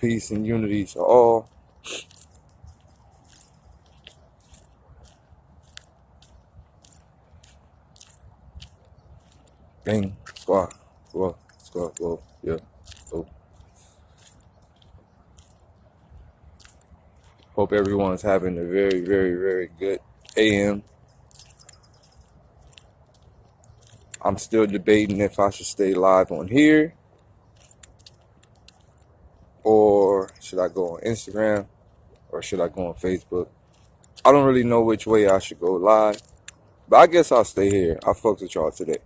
Peace and unity to all. Bang, squad, whoa, squad, whoa, yeah, whoa. Hope everyone's having a very, very, very good AM. I'm still debating if I should stay live on here or should I go on Instagram or should I go on Facebook. I don't really know which way I should go live, but I guess I'll stay here. I fucked with y'all today.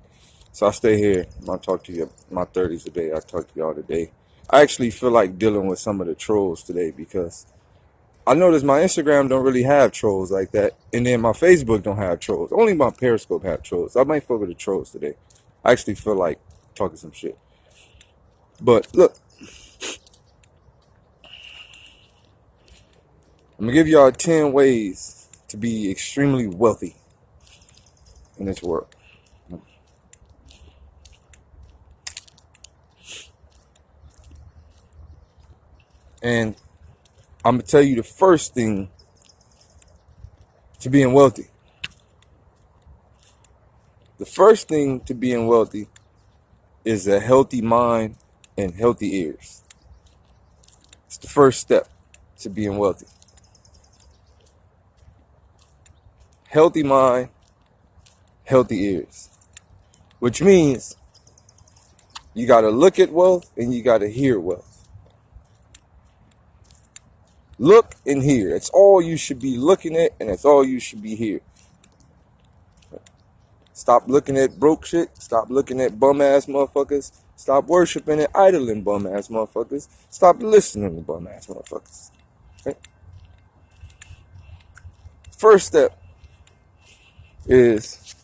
So I stay here. I'll talk to you my 30s today. I talk to y'all today. I actually feel like dealing with some of the trolls today because I noticed my Instagram don't really have trolls like that. And then my Facebook don't have trolls. Only my Periscope have trolls. I might fuck with the trolls today. I actually feel like talking some shit. But look, I'm going to give y'all 10 ways to be extremely wealthy in this world. And I'm going to tell you the first thing to being wealthy. The first thing to being wealthy is a healthy mind and healthy ears. It's the first step to being wealthy. Healthy mind, healthy ears. Which means you got to look at wealth and you got to hear wealth. Look and hear. It's all you should be looking at and it's all you should be hearing. Stop looking at broke shit. Stop looking at bum ass motherfuckers. Stop worshiping and idling bum ass motherfuckers. Stop listening to bum ass motherfuckers. Okay? First step is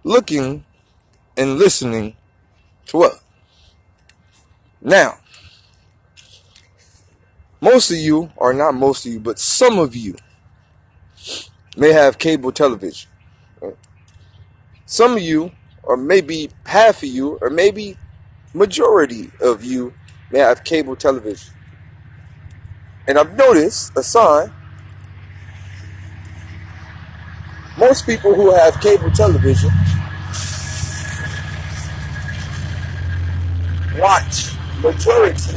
looking and listening to what? Now, most of you, or not most of you, but some of you may have cable television. Right? Some of you, or maybe half of you, or maybe majority of you may have cable television. And I've noticed a sign. Most people who have cable television watch majority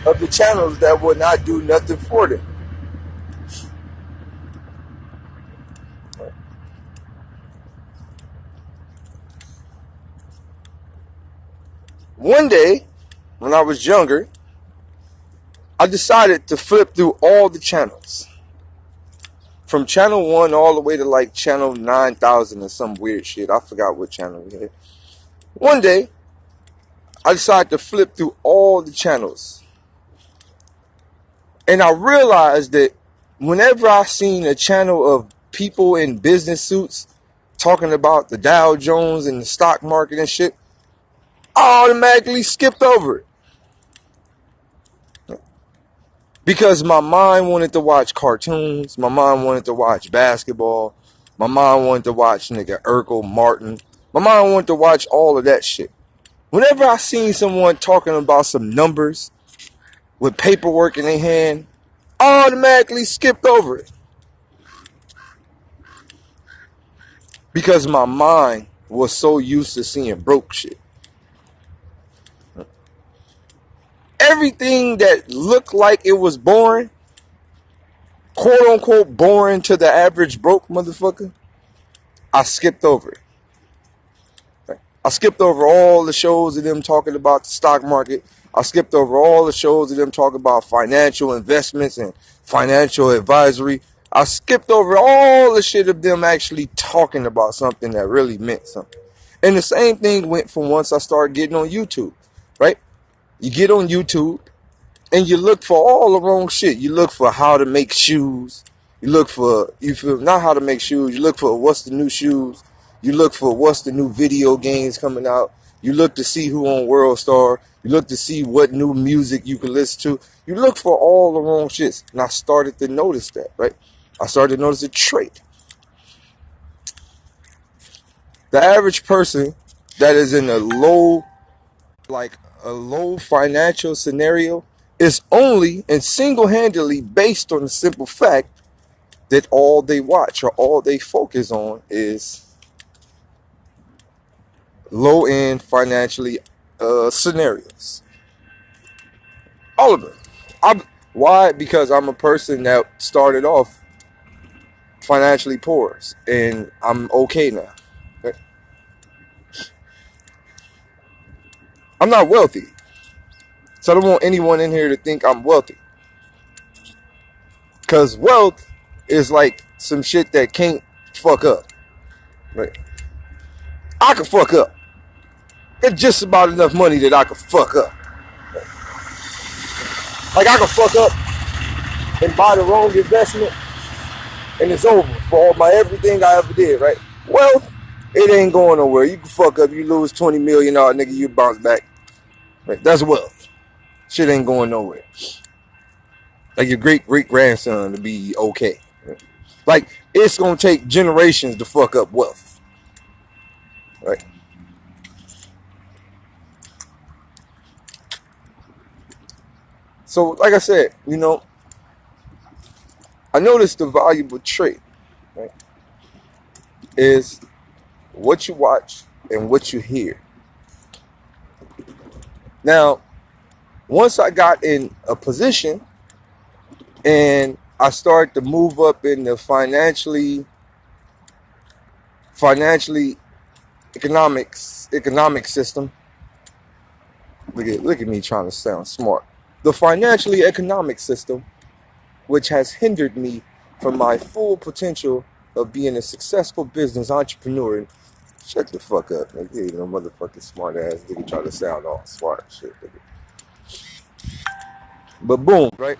of the channels that will not do nothing for them. One day, when I was younger, I decided to flip through all the channels. From channel 1 all the way to like channel 9,000 or some weird shit. I forgot what channel we had. One day, I decided to flip through all the channels. And I realized that whenever I seen a channel of people in business suits talking about the Dow Jones and the stock market and shit, I automatically skipped over it. Because my mind wanted to watch cartoons. My mind wanted to watch basketball. My mind wanted to watch nigga Urkel, Martin. My mind wanted to watch all of that shit. Whenever I seen someone talking about some numbers with paperwork in their hand, I automatically skipped over it. Because my mind was so used to seeing broke shit. Everything that looked like it was boring, quote unquote boring to the average broke motherfucker, I skipped over it. I skipped over all the shows of them talking about the stock market. I skipped over all the shows of them talking about financial investments and financial advisory. I skipped over all the shit of them actually talking about something that really meant something. And the same thing went from once I started getting on YouTube, right? You get on YouTube and you look for all the wrong shit. You look for how to make shoes. You look for, not how to make shoes. You look for what's the new shoes. You look for what's the new video games coming out. You look to see who on World Star. You look to see what new music you can listen to. You look for all the wrong shits. And I started to notice that, right? I started to notice a trait. The average person that is in a low, like a low financial scenario is only and single-handedly based on the simple fact that all they watch or all they focus on is low-end financially scenarios. All of them. Why? Because I'm a person that started off financially poor, and I'm okay now. Okay? I'm not wealthy, so I don't want anyone in here to think I'm wealthy. Because wealth is like some shit that can't fuck up. Right? I can fuck up. It's just about enough money that I can fuck up. Like I can fuck up and buy the wrong investment, and it's over for all my everything I ever did, right? Wealth, it ain't going nowhere. You can fuck up, you lose $20 million, nigga, you bounce back. Right? That's wealth. Shit ain't going nowhere. Like your great-great-grandson to be okay. Right? Like, it's gonna take generations to fuck up wealth. Right? So, like I said, I noticed the valuable trait, right, is what you watch and what you hear. Now, once I got in a position and I started to move up in the financially economic system. Look at me trying to sound smart. The financially economic system, which has hindered me from my full potential of being a successful business entrepreneur. And shut the fuck up, nigga. You know, motherfucking smart ass nigga try to sound all smart shit, nigga. But boom, right?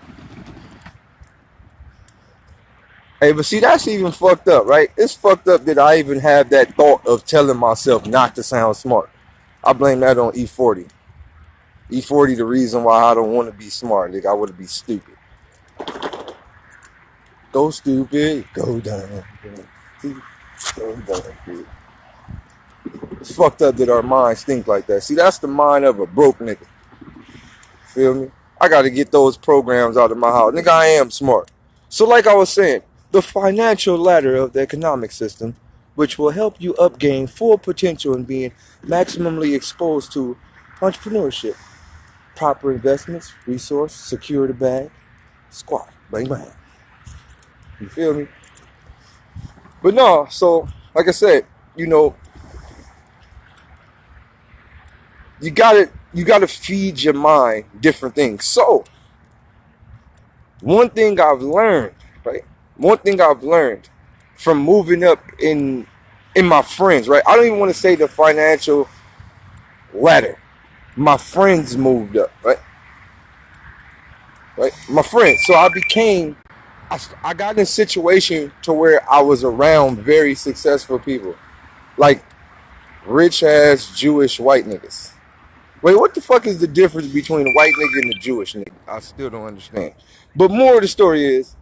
Hey, but see, that's even fucked up, right? It's fucked up that I even have that thought of telling myself not to sound smart. I blame that on E40. E40 the reason why I don't want to be smart, nigga. I want to be stupid. Go stupid, go down. Go down, dude. It's fucked up that our minds think like that. See, that's the mind of a broke nigga. Feel me? I got to get those programs out of my house. Nigga, I am smart. So like I was saying, the financial ladder of the economic system, which will help you upgain full potential in being maximally exposed to entrepreneurship. Proper investments, resource, secure the bag, squat, bang bang. You feel me? But no, so like I said, you gotta feed your mind different things. So one thing I've learned, right? One thing I've learned from moving up in my friends, right? I don't even want to say the financial ladder. My friends moved up, right? Right? My friends. So I got in a situation to where I was around very successful people. Like rich ass Jewish white niggas. Wait, what the fuck is the difference between a white nigga and a Jewish nigga? I still don't understand. But more of the story is,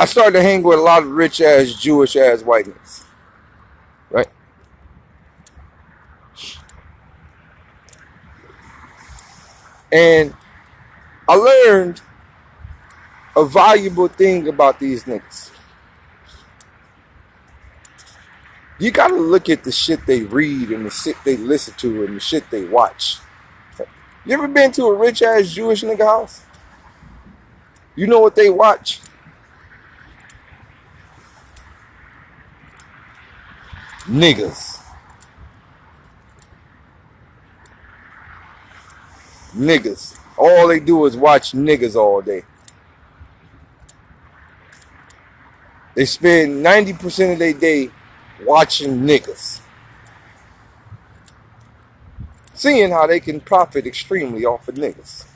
I started to hang with a lot of rich ass Jewish ass white niggas. Right? And I learned a valuable thing about these niggas. You gotta look at the shit they read and the shit they listen to and the shit they watch. You ever been to a rich ass Jewish nigga house? You know what they watch? Niggas. Niggas. All they do is watch niggas all day. They spend 90% of their day watching niggas. Seeing how they can profit extremely off of niggas.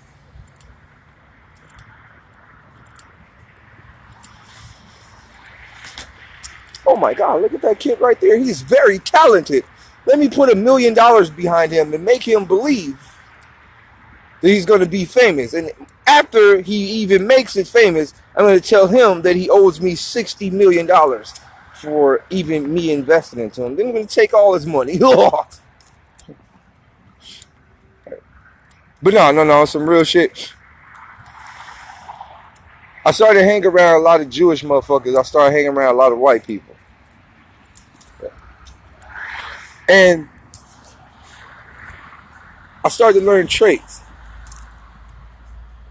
Oh my God, look at that kid right there. He's very talented. Let me put $1 million behind him and make him believe that he's going to be famous. And after he even makes it famous, I'm going to tell him that he owes me $60 million for even me investing into him. Then I'm going to take all his money. But no, some real shit. I started hanging around a lot of Jewish motherfuckers. I started hanging around a lot of white people. And I started to learn traits.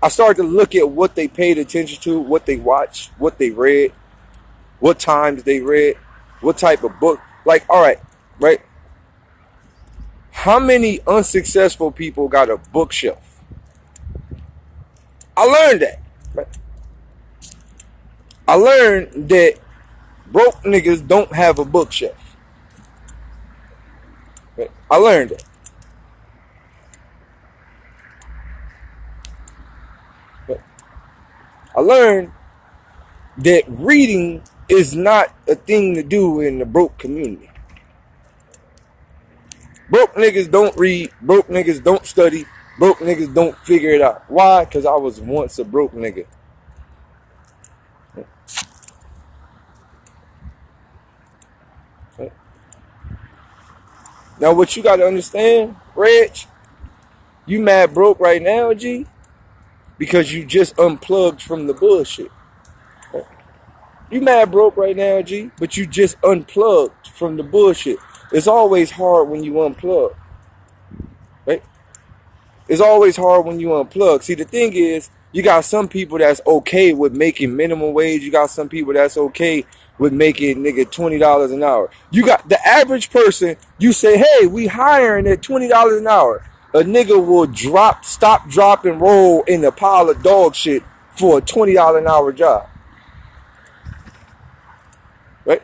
I started to look at what they paid attention to, what they watched, what they read, what times they read, what type of book. Like, all right, right? How many unsuccessful people got a bookshelf? I learned that. Right? I learned that broke niggas don't have a bookshelf. Right? I learned that. Right? I learned that reading is not a thing to do in the broke community. Broke niggas don't read. Broke niggas don't study. Broke niggas don't figure it out. Why? Because I was once a broke nigga. Now what you got to understand, Reg, you mad broke right now, G, because you just unplugged from the bullshit. You mad broke right now, G, but you just unplugged from the bullshit. It's always hard when you unplug, right? It's always hard when you unplug. See, the thing is, you got some people that's okay with making minimum wage. You got some people that's okay with making, nigga, $20 an hour. You got the average person, you say, hey, we hiring at $20 an hour. A nigga will stop, drop, and roll in a pile of dog shit for a $20 an hour job. Right?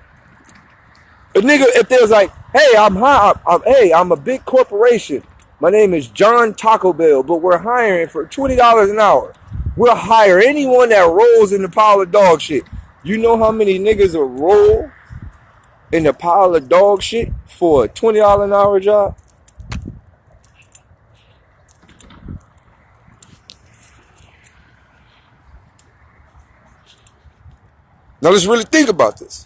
A nigga, if there's like, hey, I'm a big corporation. My name is John Taco Bell, but we're hiring for $20 an hour. We'll hire anyone that rolls in the pile of dog shit. You know how many niggas will roll in the pile of dog shit for a $20 an hour job? Now let's really think about this.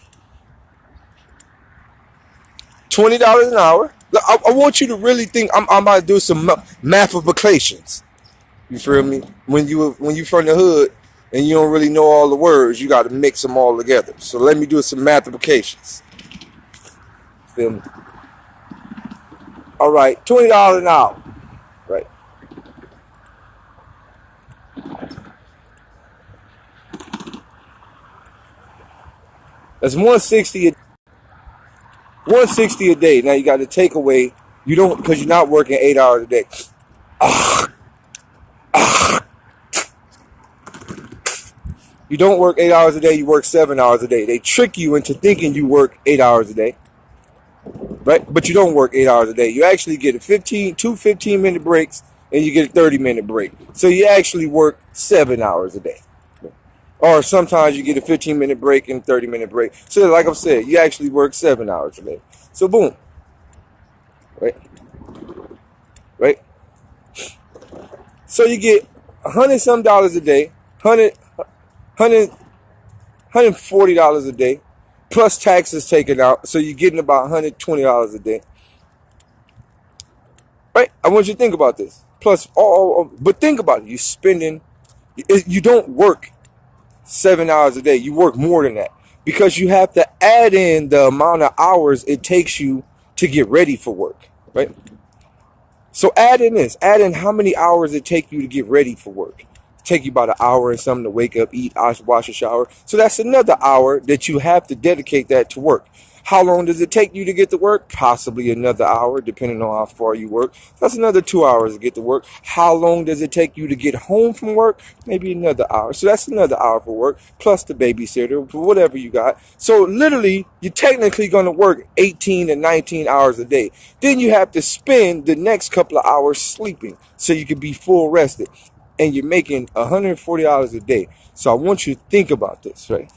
$20 an hour. I want you to really think. I'm about to do some mathematicians. You feel me? When you from the hood and you don't really know all the words, you got to mix them all together. So let me do some mathematicians. Feel me? All right, $20 an hour. Right. That's $160 a day. Now you got to take away. You don't, because you're not working 8 hours a day. You don't work 8 hours a day. You work 7 hours a day. They trick you into thinking you work 8 hours a day, right? But you don't work 8 hours a day. You actually get two 15-minute breaks, and you get a 30-minute break. So you actually work 7 hours a day. Or sometimes you get a 15-minute break and a 30-minute break. So like I said, you actually work 7 hours a day. So boom. Right? Right? So you get $100-some a day, $140 a day, plus taxes taken out. So you're getting about $120 a day. Right? I want you to think about this. Plus, but think about it. You're spending, you don't work 7 hours a day. You work more than that because you have to add in the amount of hours it takes you to get ready for work, right? So add in how many hours it take you to get ready for work. It take you about an hour and something to wake up, eat, wash, a shower. So that's another hour that you have to dedicate that to work. How long does it take you to get to work? Possibly another hour, depending on how far you work. That's another 2 hours to get to work. How long does it take you to get home from work? Maybe another hour. So that's another hour for work, plus the babysitter, whatever you got. So literally, you're technically going to work 18 to 19 hours a day. Then you have to spend the next couple of hours sleeping so you can be full rested. And you're making $140 a day. So I want you to think about this, right?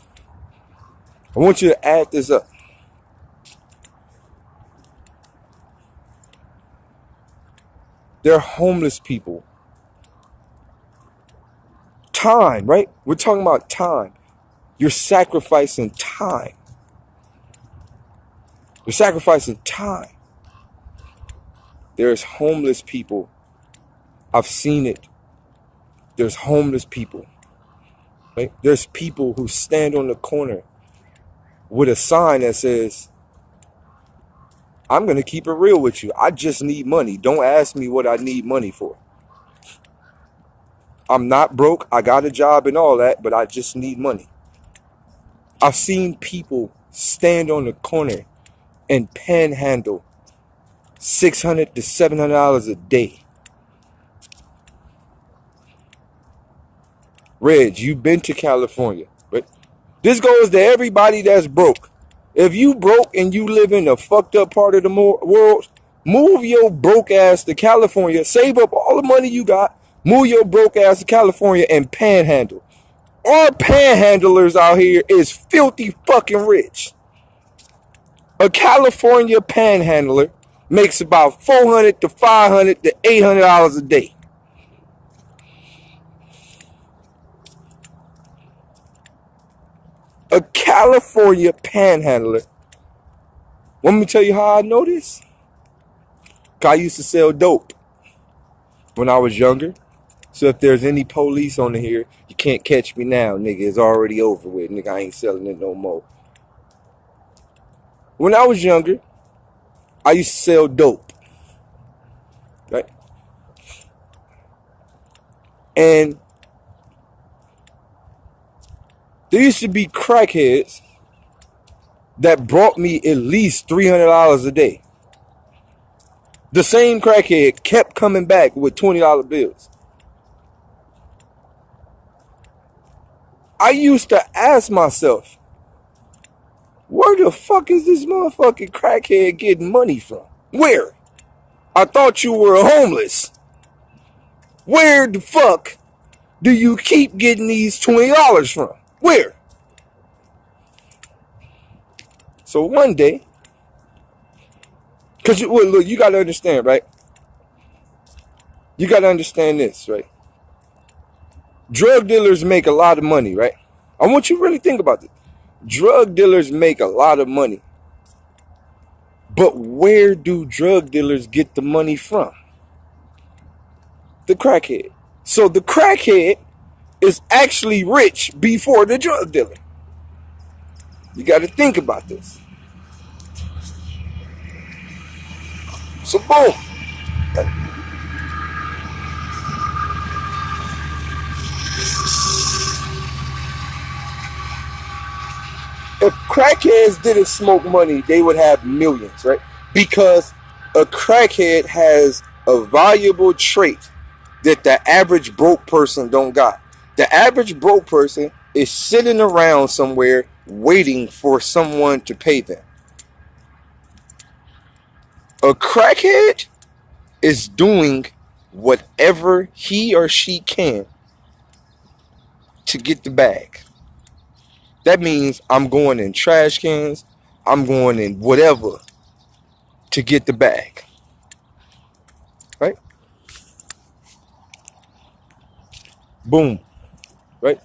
I want you to add this up. They're homeless people. Time, right? We're talking about time. You're sacrificing time. You're sacrificing time. There's homeless people I've seen it. There's homeless people. Right? There's people who stand on the corner with a sign that says, I'm going to keep it real with you. I just need money. Don't ask me what I need money for. I'm not broke. I got a job and all that, but I just need money. I've seen people stand on the corner and panhandle $600 to $700 a day. Reg, you've been to California, but this goes to everybody that's broke. If you broke and you live in a fucked up part of the world, move your broke ass to California. Save up all the money you got. Move your broke ass to California and panhandle. Our panhandlers out here is filthy fucking rich. A California panhandler makes about $400 to $500 to $800 a day. A California panhandler. Want me to tell you how I know this? 'Cause I used to sell dope when I was younger. So if there's any police on here, you can't catch me now, nigga. It's already over with. Nigga, I ain't selling it no more. When I was younger, I used to sell dope. Right? And there used to be crackheads that brought me at least $300 a day. The same crackhead kept coming back with $20 bills. I used to ask myself, where the fuck is this motherfucking crackhead getting money from? Where? I thought you were homeless. Where the fuck do you keep getting these $20 from? Where? So one day, because look, you got to understand, right? You got to understand this, right? Drug dealers make a lot of money, right? I want you to really think about this. Drug dealers make a lot of money. But where do drug dealers get the money from? The crackhead. So the crackhead is actually rich before the drug dealer. You got to think about this. So boom. If crackheads didn't smoke money, they would have millions, right? Because a crackhead has a valuable trait that the average broke person don't got. The average broke person is sitting around somewhere waiting for someone to pay them. A crackhead is doing whatever he or she can to get the bag. That means I'm going in trash cans, I'm going in whatever to get the bag. Right? Boom. Right?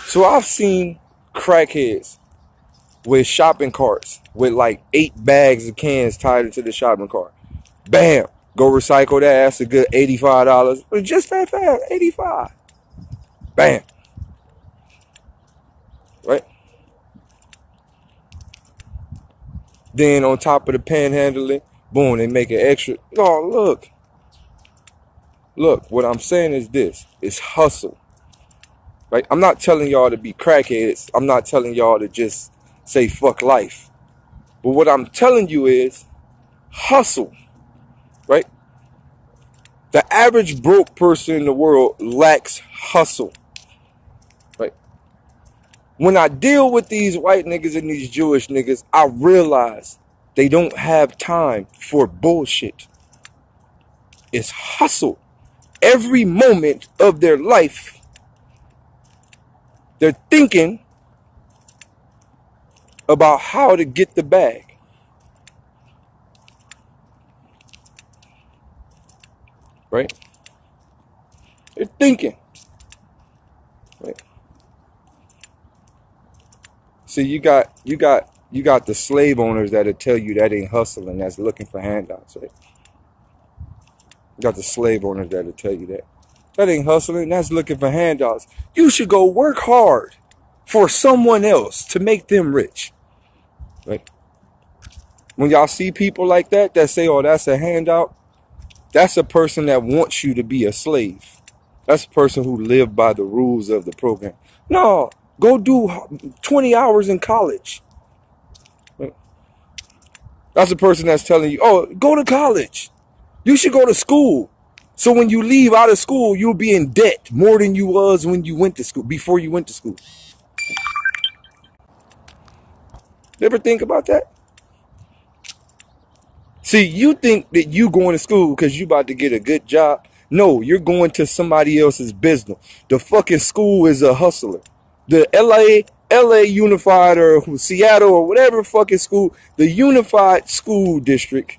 So I've seen crackheads with shopping carts with like 8 bags of cans tied into the shopping cart. Bam! Go recycle that. That's a good $85. But just that fast, $85. Bam! Right? Then on top of the panhandling, boom, they make an extra. Oh, look. Look, what I'm saying is this. It's hustle. Right? I'm not telling y'all to be crackheads. I'm not telling y'all to just say fuck life. But what I'm telling you is hustle. Right? The average broke person in the world lacks hustle. Right? When I deal with these white niggas and these Jewish niggas, I realize they don't have time for bullshit. It's hustle. Every moment of their life, they're thinking about how to get the bag. Right? They're thinking. Right? See, you got the slave owners that'll tell you that ain't hustling, that's looking for handouts, right? Got the slave owners that'll tell you that. That ain't hustling. That's looking for handouts. You should go work hard for someone else to make them rich. Right? When y'all see people like that say, oh, that's a handout, that's a person that wants you to be a slave. That's a person who lived by the rules of the program. No, go do 20 hours in college. Right? That's a person that's telling you, oh, go to college. You should go to school. So when you leave out of school, you'll be in debt more than you was when you went to school, before you went to school. You ever think about that? See, you think that you going to school because you about to get a good job. No, you're going to somebody else's business. The fucking school is a hustler. The LA Unified or Seattle or whatever fucking school, the Unified School District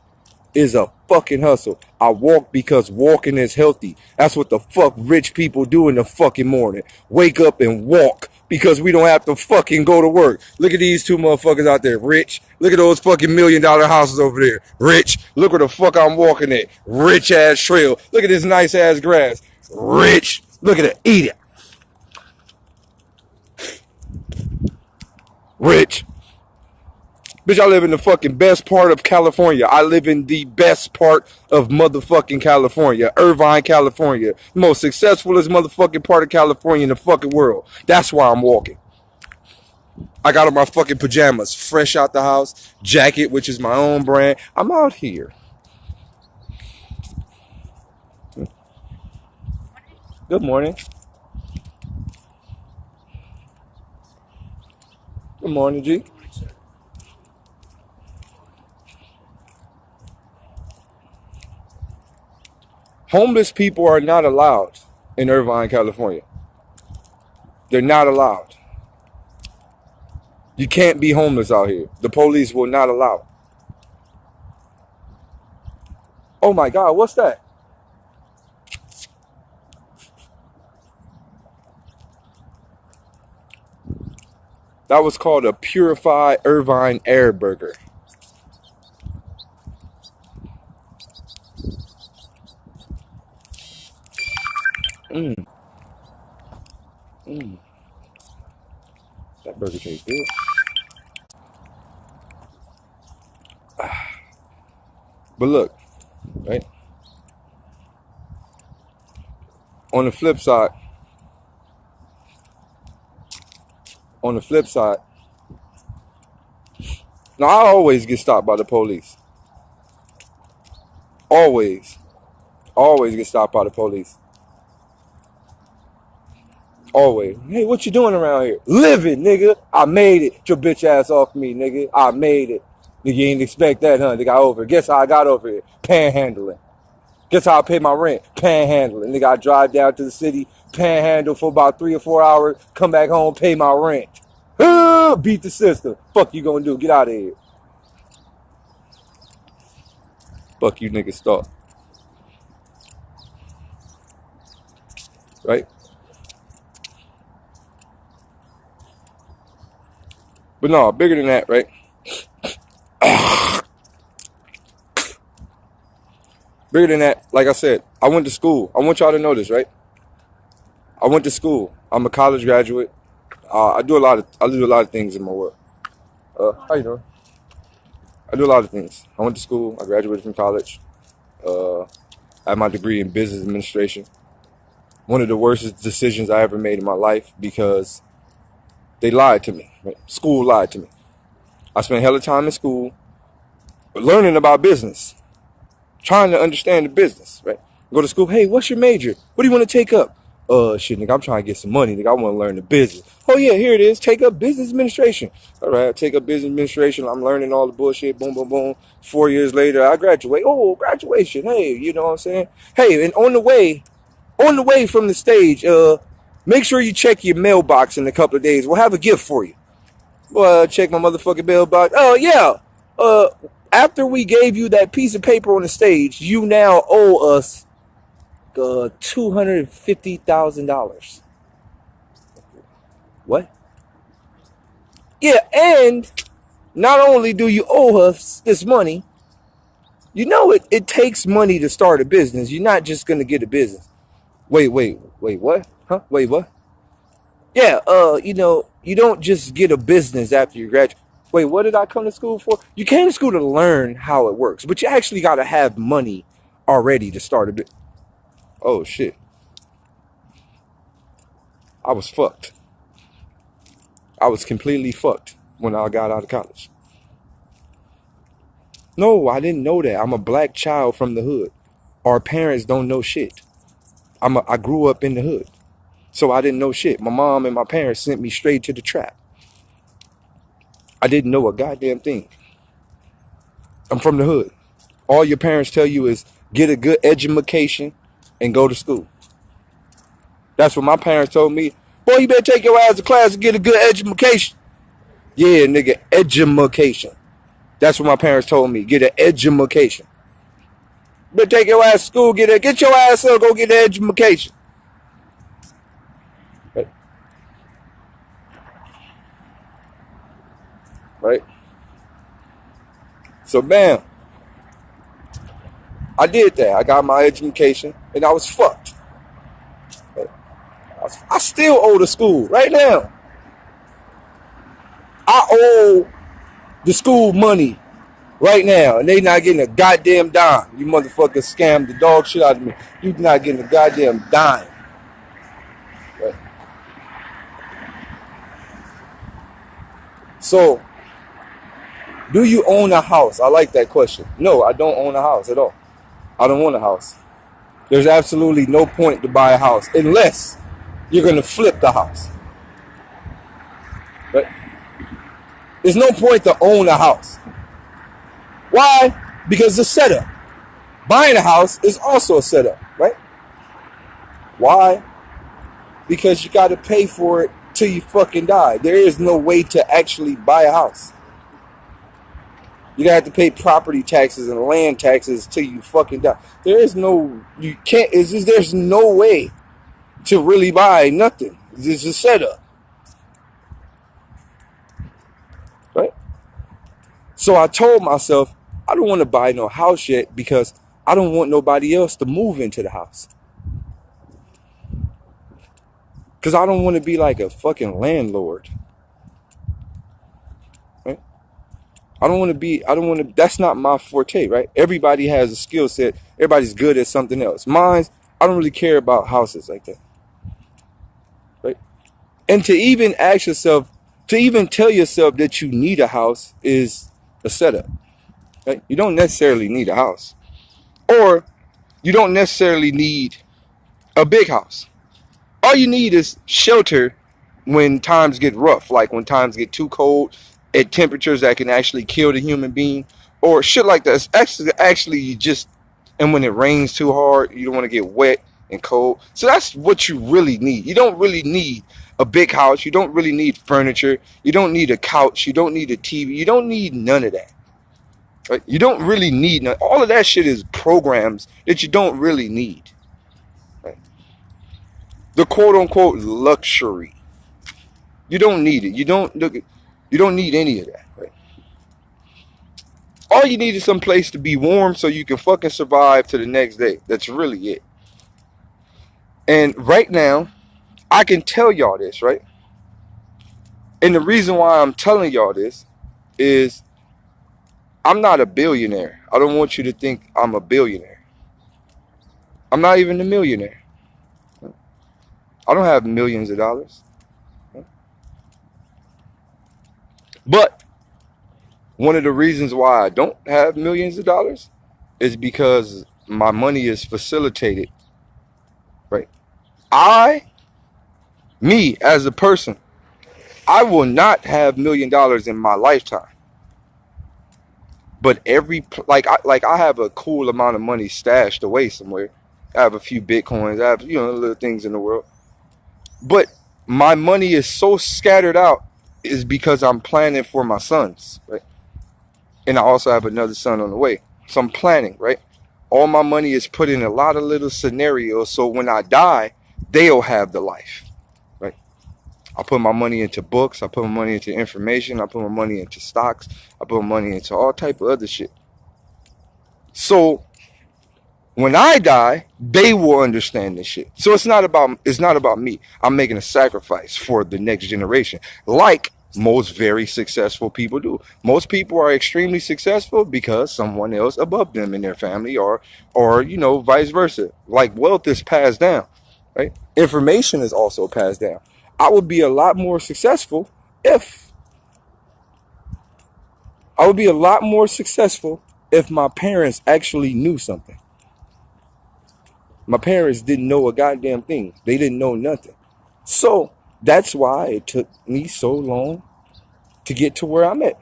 is a fucking hustle. I walk because walking is healthy. That's what the fuck rich people do in the fucking morning. Wake up and walk because we don't have to fucking go to work. Look at these two motherfuckers out there, rich. Look at those fucking $1 million houses over there, rich. Look where the fuck I'm walking at, rich ass trail. Look at this nice ass grass, rich. Look at it, eat it, rich. Bitch, I live in the fucking best part of California. I live in the best part of motherfucking California. Irvine, California. The most successfulest motherfucking part of California in the fucking world. That's why I'm walking. I got on my fucking pajamas, fresh out the house, jacket, which is my own brand. I'm out here. Good morning. Good morning, G. Homeless people are not allowed in Irvine, California. They're not allowed. You can't be homeless out here. The police will not allow it. Oh my God, what's that? That was called a purified Irvine air burger. Mmm. Mmm. That burger tastes good. But look, right? On the flip side, now I always get stopped by the police. Always get stopped by the police. Always. Hey, what you doing around here? Living, nigga. I made it. Get your bitch ass off me, nigga. I made it. Nigga, you didn't expect that, huh? Nigga, I over. Guess how I got over here? Panhandling. Guess how I pay my rent? Panhandling. Nigga, I drive down to the city, panhandle for about 3 or 4 hours, come back home, pay my rent. Beat the system. Fuck you gonna do? Get out of here. Fuck you niggas stop. Right? But no, bigger than that, right? Bigger than that, like I said, I went to school. I want y'all to know this, right? I went to school. I'm a college graduate. I do a lot of things in my work. How you doing? I do a lot of things. I went to school. I graduated from college. I have my degree in business administration. One of the worst decisions I ever made in my life because they lied to me. Right? School lied to me. I spent hella time in school learning about business, trying to understand the business, right? Go to school. Hey, what's your major? What do you want to take up? Shit, nigga, I'm trying to get some money, nigga. I want to learn the business. Oh, yeah, here it is. Take up business administration. All right, I take up business administration. I'm learning all the bullshit. Boom, boom, boom. 4 years later, I graduate. Oh, graduation. Hey, you know what I'm saying? Hey, and on the way from the stage, make sure you check your mailbox in a couple of days. We'll have a gift for you. Well, check my motherfucking mailbox. Oh, yeah. After we gave you that piece of paper on the stage, you now owe us $250,000. What? Yeah, and not only do you owe us this money, You know it takes money to start a business. You're not just gonna get a business. Wait, what? Huh? Wait, what? Yeah, you don't just get a business after you graduate. Wait, what did I come to school for? You came to school to learn how it works, but you actually gotta have money already to start a bit. Oh shit. I was fucked. I was completely fucked when I got out of college. No, I didn't know that. I'm a black child from the hood. Our parents don't know shit. I grew up in the hood. So I didn't know shit. My mom and my parents sent me straight to the trap. I didn't know a goddamn thing. I'm from the hood. All your parents tell you is get a good education and go to school. That's what my parents told me. Boy, you better take your ass to class and get a good education. Yeah, nigga, education. That's what my parents told me. Get an education. Better take your ass to school, get your ass up, go get an education. Right? Right? So bam. I did that. I got my education and I was fucked. I still owe the school right now. I owe the school money right now, and they not getting a goddamn dime. You motherfuckers scammed the dog shit out of me. You not getting a goddamn dime. Right? So, do you own a house? I like that question. No, I don't own a house at all. I don't want a house. There's absolutely no point to buy a house unless you're going to flip the house. Right? There's no point to own a house. Why? Because the setup. Buying a house is also a setup, right? Why? Because you got to pay for it till you fucking die. There is no way to actually buy a house. You're gonna have to pay property taxes and land taxes till you fucking die. There's no way to really buy nothing. It's a setup. Right? So I told myself, I don't want to buy no house yet because I don't want nobody else to move into the house. Because I don't want to be like a fucking landlord. Right? I don't want to, that's not my forte, right? Everybody has a skill set. Everybody's good at something else. Mine, I don't really care about houses like that. Right? And to even ask yourself, to even tell yourself that you need a house is a setup. Right? You don't necessarily need a house. Or you don't necessarily need a big house. All you need is shelter when times get rough, like when times get too cold, at temperatures that can actually kill the human being, or shit like that. It's actually you just, and when it rains too hard, you don't want to get wet and cold. So that's what you really need. You don't really need a big house. You don't really need furniture. You don't need a couch. You don't need a TV. You don't need none of that. Right? You don't really need none. All of that shit is programs that you don't really need. Right? The quote unquote luxury. You don't need it. You don't need any of that. Right? All you need is some place to be warm so you can fucking survive to the next day. That's really it. And right now, I can tell y'all this, right? And the reason why I'm telling y'all this is I'm not a billionaire. I don't want you to think I'm a billionaire. I'm not even a millionaire. I don't have millions of dollars. But one of the reasons why I don't have millions of dollars is because my money is facilitated. Right? Me as a person, I will not have $1 million in my lifetime. But I have a cool amount of money stashed away somewhere. I have a few Bitcoins. I have, little things in the world. But my money is so scattered out is because I'm planning for my sons, right? And I also have another son on the way. So I'm planning, right? All my money is put in a lot of little scenarios. So when I die, they'll have the life, right? I put my money into books. I put my money into information. I put my money into stocks. I put my money into all type of other shit. So when I die, they will understand this shit. So it's not about me. I'm making a sacrifice for the next generation, like most very successful people do. Most people are extremely successful because someone else above them in their family, or vice versa. Like wealth is passed down, right? Information is also passed down. I would be a lot more successful if I would be a lot more successful if my parents actually knew something. My parents didn't know a goddamn thing. They didn't know nothing. So that's why it took me so long to get to where I'm at.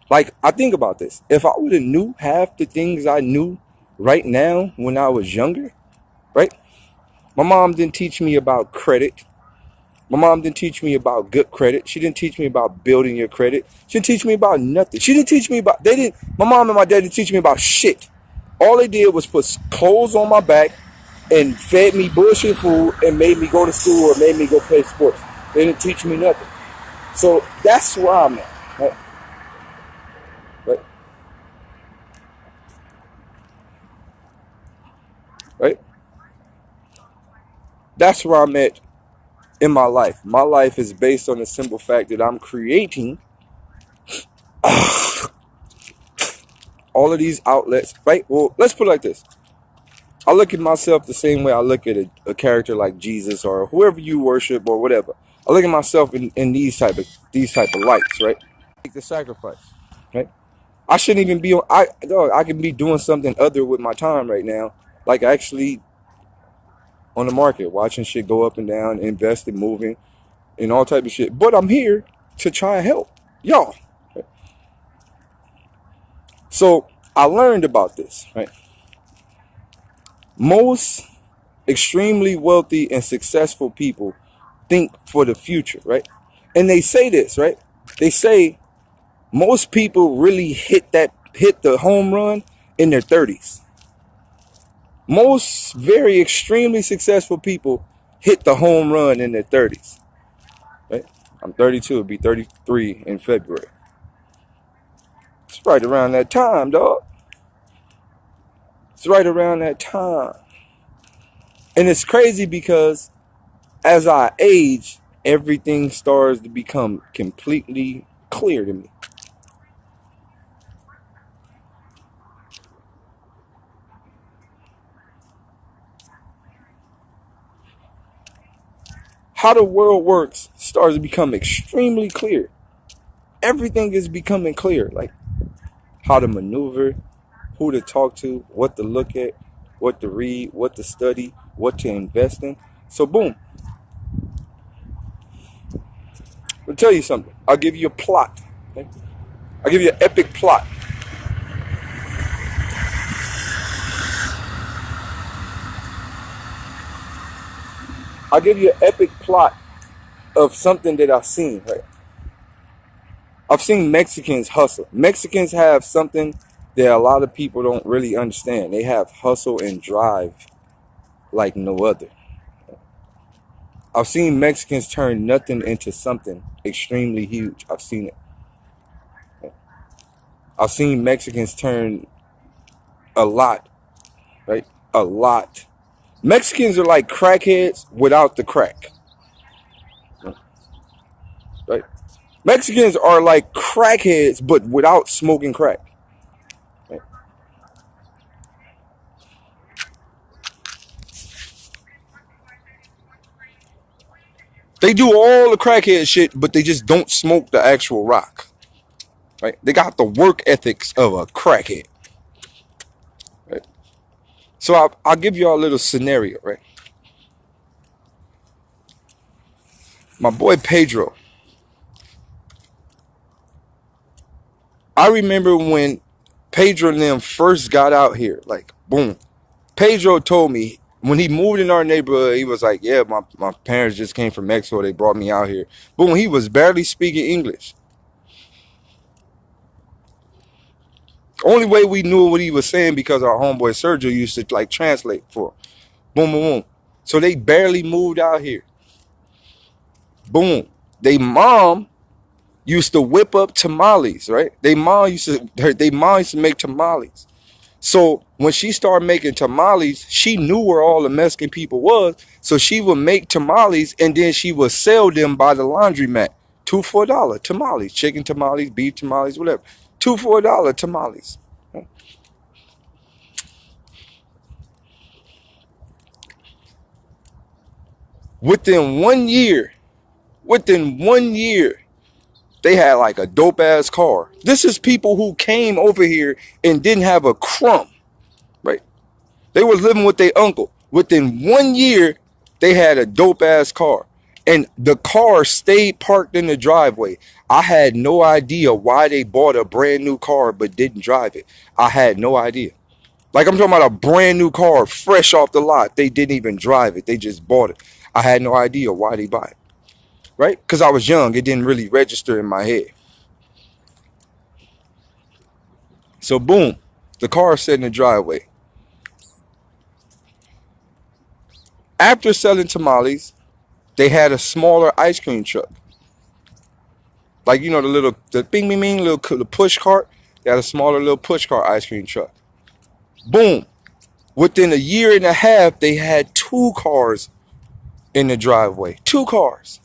Like, I think about this. If I would have knew half the things I knew right now when I was younger, right? My mom didn't teach me about credit. My mom didn't teach me about good credit. She didn't teach me about building your credit. She didn't teach me about nothing. She didn't teach me about, my mom and my dad didn't teach me about shit. All they did was put clothes on my back and fed me bullshit food and made me go to school or made me go play sports. They didn't teach me nothing. So that's where I'm at. Right? Right? Right? That's where I'm at in my life. My life is based on the simple fact that I'm creating all of these outlets. Right? Well, let's put it like this. I look at myself the same way I look at a character like Jesus or whoever you worship or whatever. I look at myself in these type of lights, right? Make the sacrifice, right? I shouldn't even be on. I can be doing something other with my time right now, like actually on the market, watching shit go up and down, investing, moving, and all type of shit. But I'm here to try and help y'all. Right? So I learned about this, right? Most extremely wealthy and successful people think for the future, right? And they say this, right? They say most people really hit the home run in their 30s. Most very extremely successful people hit the home run in their 30s. Right? I'm 32, it'll be 33 in February. It's right around that time, dog. It's right around that time. And it's crazy because as I age, everything starts to become completely clear to me. How the world works starts to become extremely clear. Everything is becoming clear. Like how to maneuver, who to talk to, what to look at, what to read, what to study, what to invest in. So boom. I'll tell you something. I'll give you a plot. Okay? I'll give you an epic plot. I'll give you an epic plot of something that I've seen, right? I've seen Mexicans hustle. Mexicans have something that a lot of people don't really understand. They have hustle and drive like no other. I've seen Mexicans turn nothing into something extremely huge. I've seen it. I've seen Mexicans turn a lot, right? A lot. Mexicans are like crackheads without the crack, right? Mexicans are like crackheads but without smoking crack. Right? They do all the crackhead shit, but they just don't smoke the actual rock. Right? They got the work ethics of a crackhead. Right? So I'll give you all a little scenario, right? My boy Pedro. I remember when Pedro and them first got out here, like boom. Pedro told me when he moved in our neighborhood, he was like, yeah, my parents just came from Mexico. They brought me out here. Boom, he was barely speaking English. Only way we knew what he was saying because our homeboy Sergio used to like translate for him. Boom, boom, boom. So they barely moved out here. Boom. They mom used to whip up tamales, right? They mom used to make tamales. So when she started making tamales, she knew where all the Mexican people was. So she would make tamales and then she would sell them by the laundromat. 2 for $1 tamales, chicken tamales, beef tamales, whatever. 2 for $1 tamales. Within 1 year, within 1 year, they had like a dope ass car. This is people who came over here and didn't have a crumb, right? They were living with their uncle. Within 1 year, they had a dope ass car. And the car stayed parked in the driveway. I had no idea why they bought a brand new car but didn't drive it. I had no idea. Like, I'm talking about a brand new car, fresh off the lot. They didn't even drive it. They just bought it. I had no idea why they buy it. Right? Because I was young. It didn't really register in my head. So boom, the car sat in the driveway. After selling tamales, they had a smaller ice cream truck. Like, you know, the bing, bing, bing, the push cart. They had a smaller little push cart ice cream truck. Boom. Within a year and a half, they had 2 cars in the driveway. 2 cars.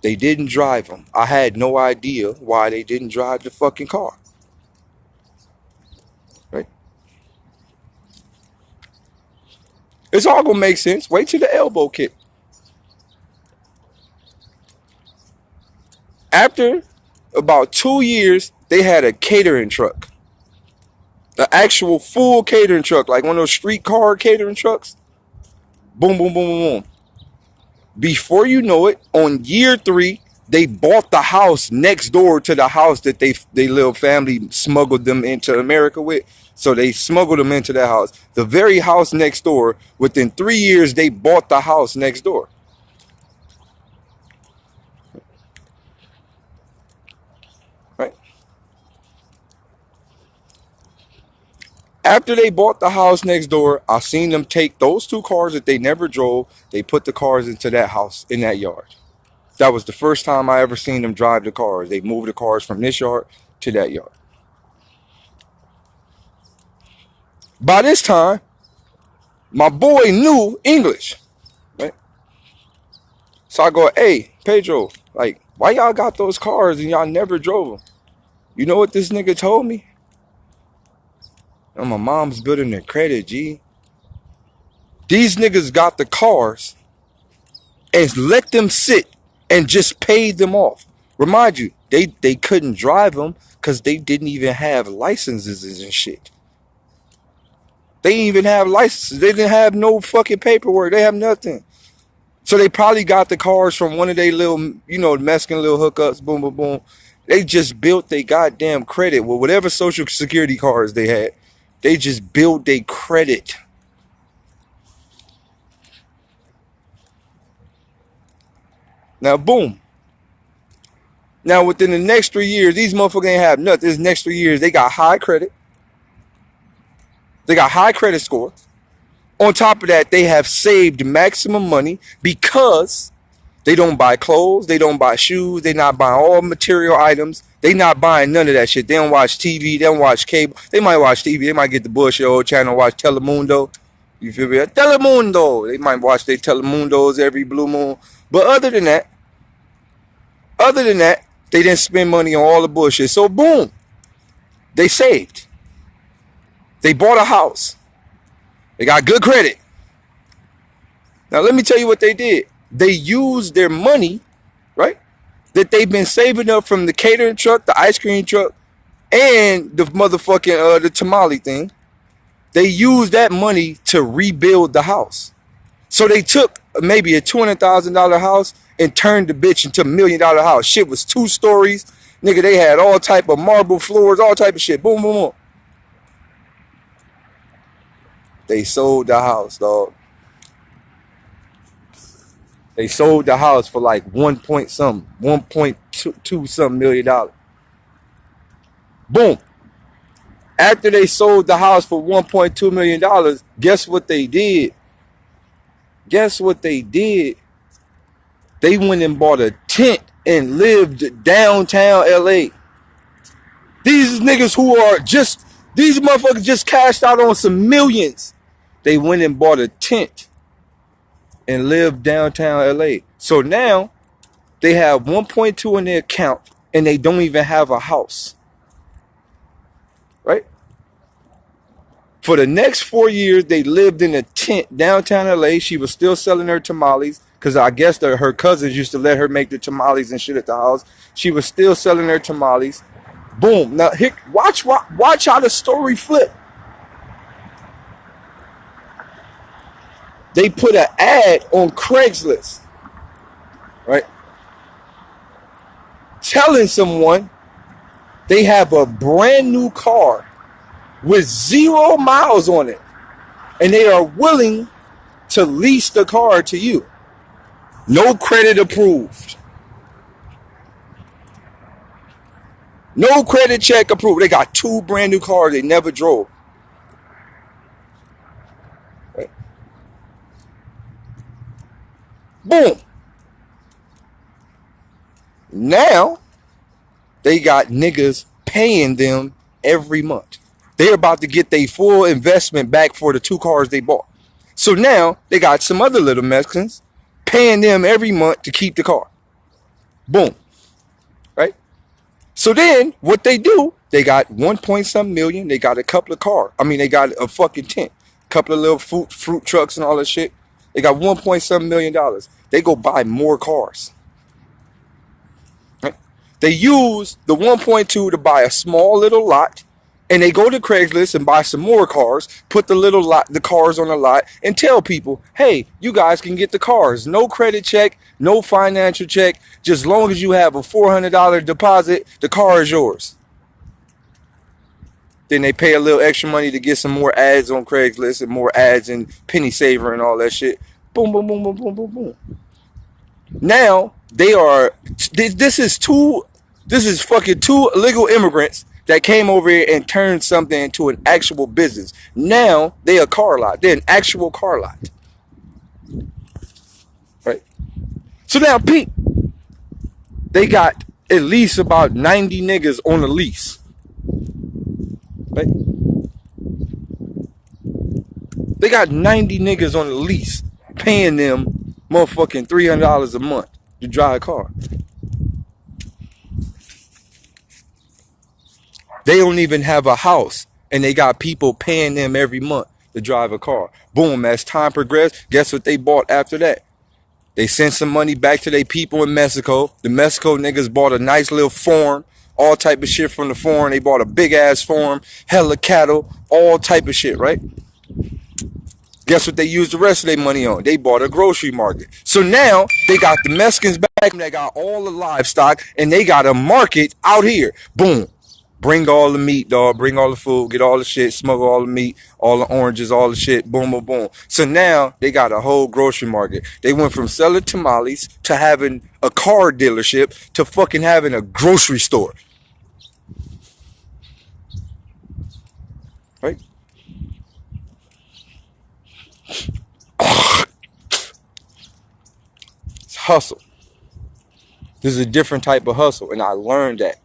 They didn't drive them. I had no idea why they didn't drive the fucking car. Right? It's all gonna make sense. Wait till the elbow kick. After about 2 years, they had a catering truck. An actual full catering truck, like one of those streetcar catering trucks. Boom, boom, boom, boom, boom. Before you know it, on year 3, they bought the house next door to the house that they little family smuggled them into America with. So they smuggled them into that house. The very house next door, within 3 years, they bought the house next door. Right? After they bought the house next door, I seen them take those 2 cars that they never drove. They put the cars into that house, in that yard. That was the first time I ever seen them drive the cars. They moved the cars from this yard to that yard. By this time, my boy knew English. Right? So I go, hey, Pedro, like, why y'all got those cars and y'all never drove them? You know what this nigga told me? Oh, my mom's building their credit, G. These niggas got the cars and let them sit and just paid them off. Remind you, they couldn't drive them because they didn't even have licenses and shit. They didn't even have licenses. They didn't have no fucking paperwork. They have nothing. So they probably got the cars from one of their little, you know, Mexican little hookups. Boom, boom, boom. They just built their goddamn credit with whatever social security cards they had. They just built their credit. Now, boom. Now, within the next 3 years, these motherfuckers ain't have nothing. This next 3 years, they got high credit. They got high credit score. On top of that, they have saved maximum money because they don't buy clothes. They don't buy shoes. They not buying all material items. They not buying none of that shit. They don't watch TV. They don't watch cable. They might watch TV. They might get the bullshit old channel, watch Telemundo. You feel me? Telemundo. They might watch their Telemundos every blue moon. But other than that, they didn't spend money on all the bullshit. So boom, they saved. They bought a house. They got good credit. Now let me tell you what they did. They used their money, right, that they've been saving up from the catering truck, the ice cream truck, and the motherfucking the tamale thing. They used that money to rebuild the house. So they took maybe a $200,000 house and turned the bitch into $1 million house. Shit was 2 stories. Nigga, they had all type of marble floors, all type of shit. Boom, boom, boom. They sold the house, dog. They sold the house for like 1.2 something million. Boom. After they sold the house for $1.2 million, guess what they did? Guess what they did? They went and bought a tent and lived downtown LA. These niggas who are just These motherfuckers just cashed out on some millions. They went and bought a tent and lived downtown LA. So now they have 1.2 in their account and they don't even have a house. Right? For the next 4 years, they lived in a tent downtown LA. She was still selling her tamales because I guess her cousins used to let her make the tamales and shit at the house. She was still selling her tamales. Boom. Now, watch how the story flip. They put an ad on Craigslist, right? Telling someone they have a brand new car with 0 miles on it, and they are willing to lease the car to you. No credit approved. No credit check approved. They got 2 brand new cars they never drove. Right. Boom. Now they got niggas paying them every month. They're about to get their full investment back for the 2 cars they bought. So now they got some other little Mexicans paying them every month to keep the car. Boom. Right? So then what they do, they got 1 point some million. They got a couple of cars. I mean, they got a fucking tent, a couple of little fruit trucks and all that shit. They got 1 point some million dollars. They go buy more cars. Right? They use the 1.2 to buy a small little lot. And they go to Craigslist and buy some more cars, put the cars on the lot, and tell people, hey, you guys can get the cars. No credit check, no financial check. Just as long as you have a $400 deposit, the car is yours. Then they pay a little extra money to get some more ads on Craigslist and more ads in Penny Saver and all that shit. Boom, boom, boom, boom, boom, boom, boom. Now, this is fucking 2 illegal immigrants that came over here and turned something into an actual business. Now they a car lot. They're an actual car lot. Right? So now, Pete, they got at least about 90 niggas on a lease. Right? They got 90 niggas on a lease paying them motherfucking $300 a month to drive a car. They don't even have a house, and they got people paying them every month to drive a car. Boom, as time progressed, guess what they bought after that? They sent some money back to their people in Mexico. The Mexico niggas bought a nice little farm, all type of shit from the farm. They bought a big-ass farm, hella cattle, all type of shit, right? Guess what they used the rest of their money on? They bought a grocery market. So now they got the Mexicans back, they got all the livestock, and they got a market out here. Boom. Bring all the meat, dog. Bring all the food. Get all the shit. Smuggle all the meat, all the oranges, all the shit. Boom, boom, boom. So now they got a whole grocery market. They went from selling tamales to having a car dealership to fucking having a grocery store. Right? It's hustle. This is a different type of hustle, and I learned that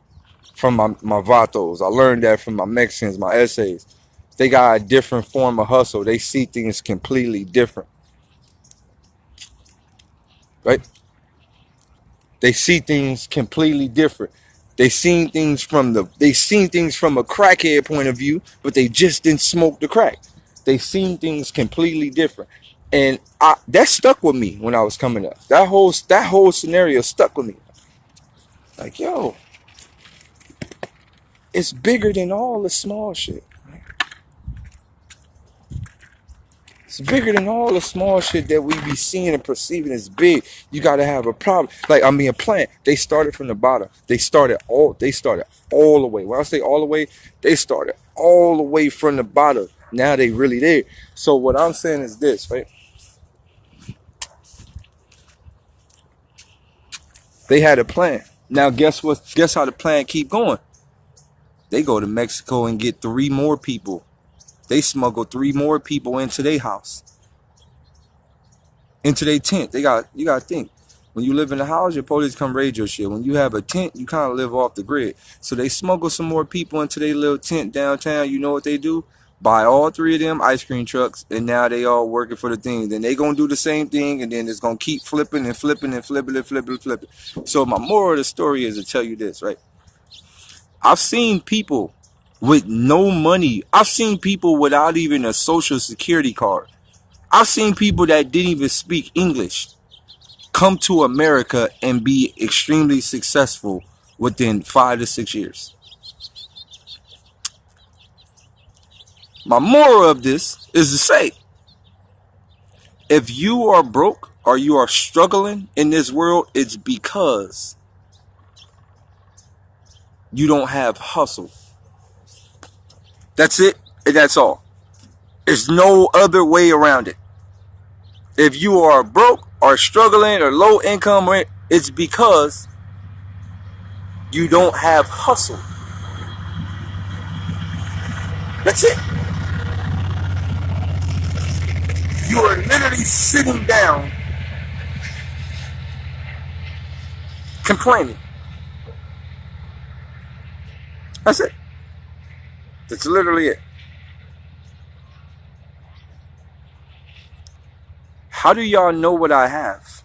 from my vatos. I learned that from my Mexicans, my essays. They got a different form of hustle. They see things completely different. Right? They see things completely different. They seen things from a crackhead point of view, but they just didn't smoke the crack. They seen things completely different. And that stuck with me when I was coming up. That whole scenario stuck with me. Like, yo, it's bigger than all the small shit. It's bigger than all the small shit that we be seeing and perceiving as big. You gotta have a problem. Like, I mean, a plant, they started from the bottom. They started all the way. When I say all the way, they started all the way from the bottom. Now they really there. So what I'm saying is this, right? They had a plan. Now guess what? Guess how the plan keep going? They go to Mexico and get 3 more people. They smuggle 3 more people into their house, into their tent. You gotta think. When you live in a house, your police come raid your shit. When you have a tent, you kind of live off the grid. So they smuggle some more people into their little tent downtown. You know what they do? Buy all three of them ice cream trucks, and now they all working for the thing. Then they gonna do the same thing, and then it's gonna keep flipping and flipping and flipping and flipping and flipping. So my moral of the story is to tell you this, right? I've seen people with no money. I've seen people without even a social security card. I've seen people that didn't even speak English come to America and be extremely successful within 5 to 6 years. My moral of this is to say, if you are broke or you are struggling in this world, it's because you don't have hustle. That's it, and that's all. There's no other way around it. If you are broke or struggling or low income, it's because you don't have hustle. That's it. You are literally sitting down complaining. That's it. That's literally it. How do y'all know what I have?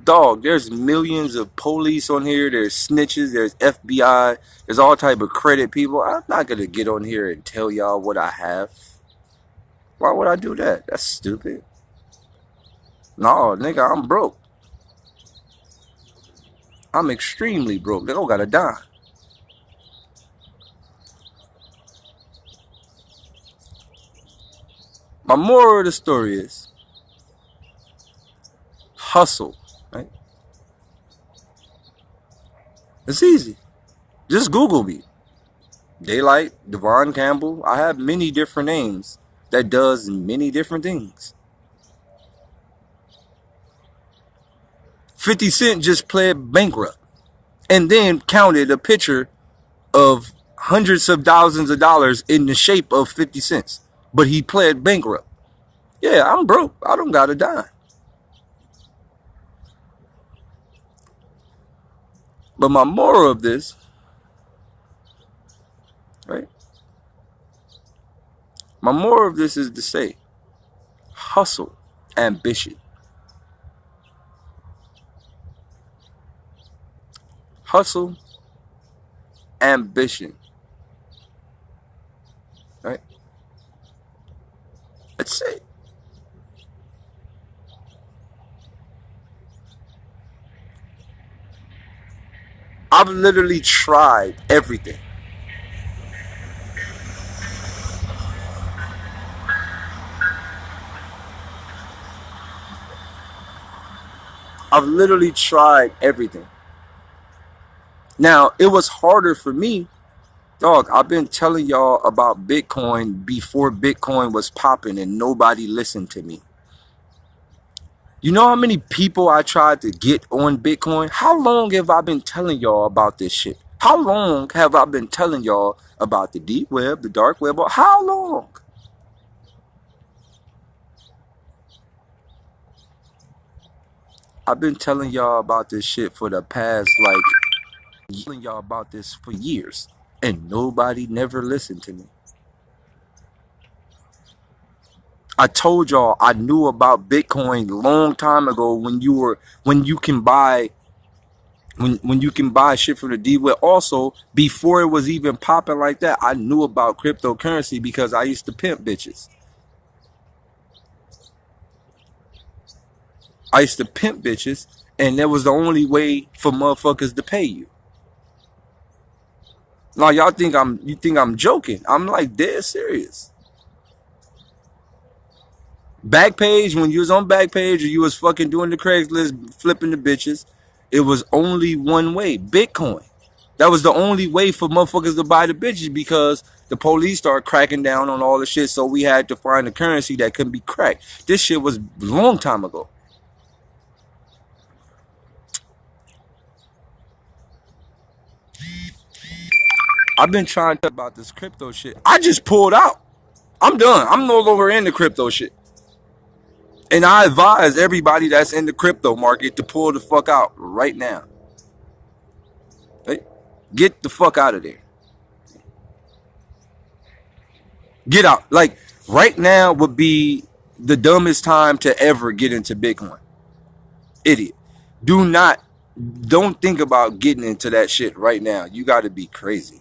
Dog, there's millions of police on here. There's snitches. There's FBI. There's all type of credit people. I'm not going to get on here and tell y'all what I have. Why would I do that? That's stupid. No, nigga, I'm broke. I'm extremely broke. They don't got a dime. My moral of the story is hustle, right? It's easy. Just Google me. Daylyt, Devon Campbell. I have many different names that does many different things. 50 Cent just pled bankrupt and then counted a picture of hundreds of thousands of dollars in the shape of 50 cents. But he pled bankrupt. Yeah, I'm broke. I don't got a dime. But my moral of this, right? My moral of this is to say, hustle, ambition. Hustle, ambition. Right? That's it. I've literally tried everything. I've literally tried everything. Now, it was harder for me. Dog, I've been telling y'all about Bitcoin before Bitcoin was popping and nobody listened to me. You know how many people I tried to get on Bitcoin? How long have I been telling y'all about this shit? How long have I been telling y'all about the deep web, the dark web? How long? I've been telling y'all about this shit for the past, telling y'all about this for years. And nobody never listened to me. I told y'all I knew about Bitcoin a long time ago when you can buy shit from the deep web. Also, before it was even popping like that, I knew about cryptocurrency because I used to pimp bitches. I used to pimp bitches, and that was the only way for motherfuckers to pay you. Now y'all think I'm joking. I'm like dead serious. Backpage, when you was on Backpage or you was fucking doing the Craigslist, flipping the bitches, it was only one way, Bitcoin. That was the only way for motherfuckers to buy the bitches because the police started cracking down on all the shit, so we had to find a currency that couldn't be cracked. This shit was a long time ago. I've been trying to talk about this crypto shit. I just pulled out. I'm done. I'm no longer into crypto shit. And I advise everybody that's in the crypto market to pull the fuck out right now. Right? Get the fuck out of there. Get out. Like right now would be the dumbest time to ever get into Bitcoin. Idiot. Do not don't think about getting into that shit right now. You got to be crazy.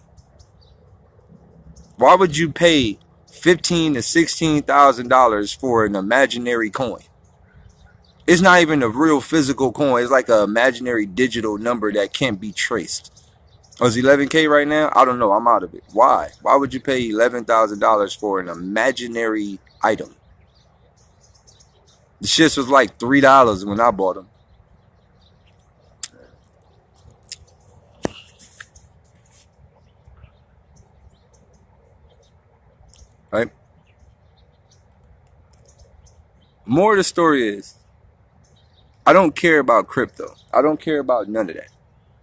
Why would you pay $15,000 to $16,000 for an imaginary coin? It's not even a real physical coin. It's like an imaginary digital number that can't be traced. Oh, it's 11K right now? I don't know. I'm out of it. Why? Why would you pay $11,000 for an imaginary item? The shits was like $3 when I bought them. Right? More of the story is, I don't care about crypto. I don't care about none of that.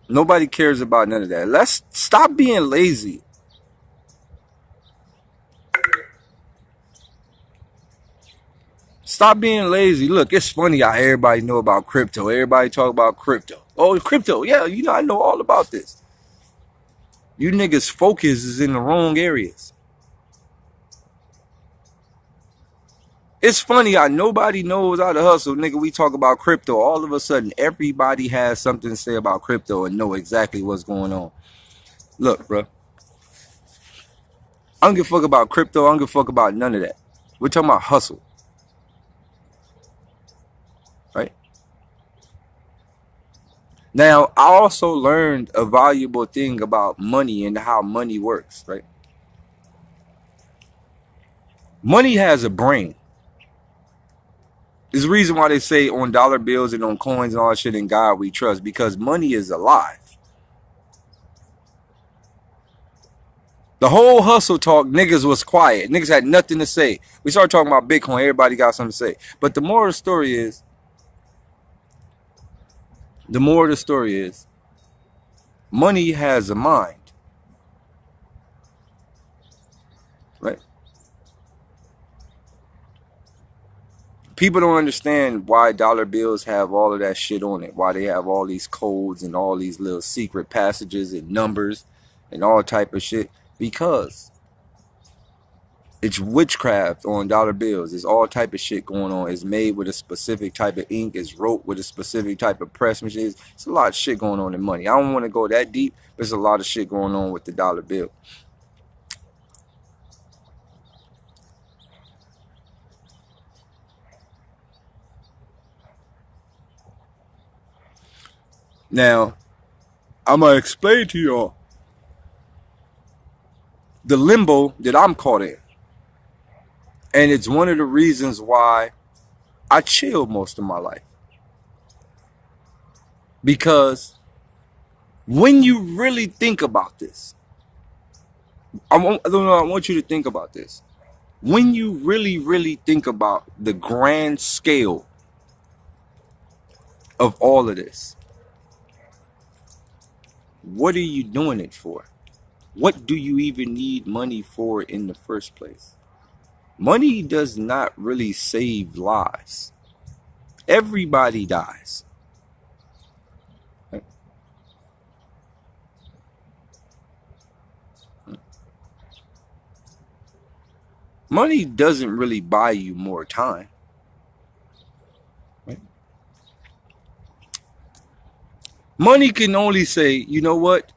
Nobody cares about none of that. Let's stop being lazy. Stop being lazy. Look, it's funny how everybody know about crypto. Everybody talk about crypto. Oh, crypto. Yeah, I know all about this. You niggas' focus is in the wrong areas. It's funny how nobody knows how to hustle. Nigga, we talk about crypto. All of a sudden, everybody has something to say about crypto and know exactly what's going on. Look, bro. I don't give a fuck about crypto. I don't give a fuck about none of that. We're talking about hustle. Right? Now, I also learned a valuable thing about money and how money works, right? Money has a brain. There's a reason why they say on dollar bills and on coins and all that shit, in God we trust, because money is alive. The whole hustle talk, niggas was quiet. Niggas had nothing to say. We started talking about Bitcoin, everybody got something to say. But the moral of the story is, money has a mind. Right? People don't understand why dollar bills have all of that shit on it. Why they have all these codes and all these little secret passages and numbers and all type of shit. Because it's witchcraft on dollar bills. There's all type of shit going on. It's made with a specific type of ink. It's wrote with a specific type of press machines. It's a lot of shit going on in money. I don't want to go that deep, but there's a lot of shit going on with the dollar bill. Now, I'm going to explain to y'all the limbo that I'm caught in. And it's one of the reasons why I chill most of my life. Because when you really think about this, I want you to think about this. When you really, really think about the grand scale of all of this, what are you doing it for? What do you even need money for in the first place? Money does not really save lives. Everybody dies. Money doesn't really buy you more time. Right? Money can only say, you know what?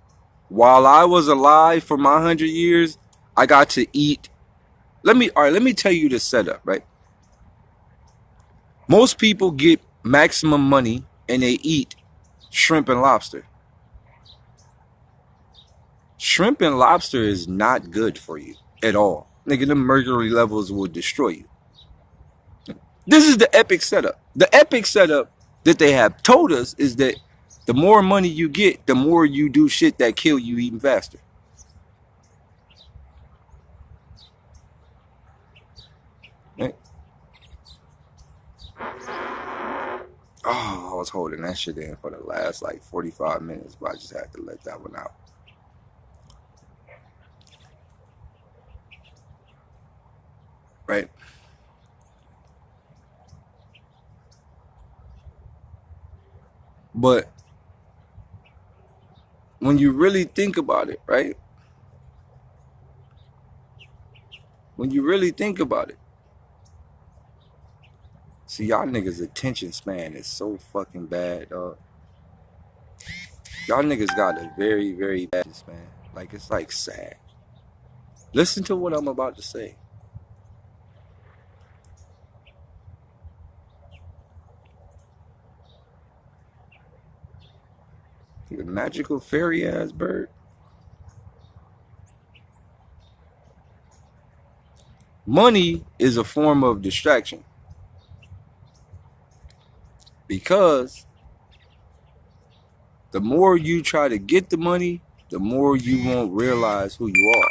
While I was alive for my 100 years, I got to eat. Let me tell you the setup, right? Most people get maximum money and they eat shrimp and lobster. Shrimp and lobster is not good for you at all. Nigga, the mercury levels will destroy you. This is the epic setup. The epic setup that they have told us is that the more money you get, the more you do shit that kill you even faster. Right? Oh, I was holding that shit in for the last like 45 minutes, but I just had to let that one out. Right? But when you really think about it, right? When you really think about it, see, y'all niggas' attention span is so fucking bad, dog. Y'all niggas got a very, very bad span. Like, it's like sad. Listen to what I'm about to say. You a magical fairy ass bird. Money is a form of distraction because the more you try to get the money, the more you won't realize who you are.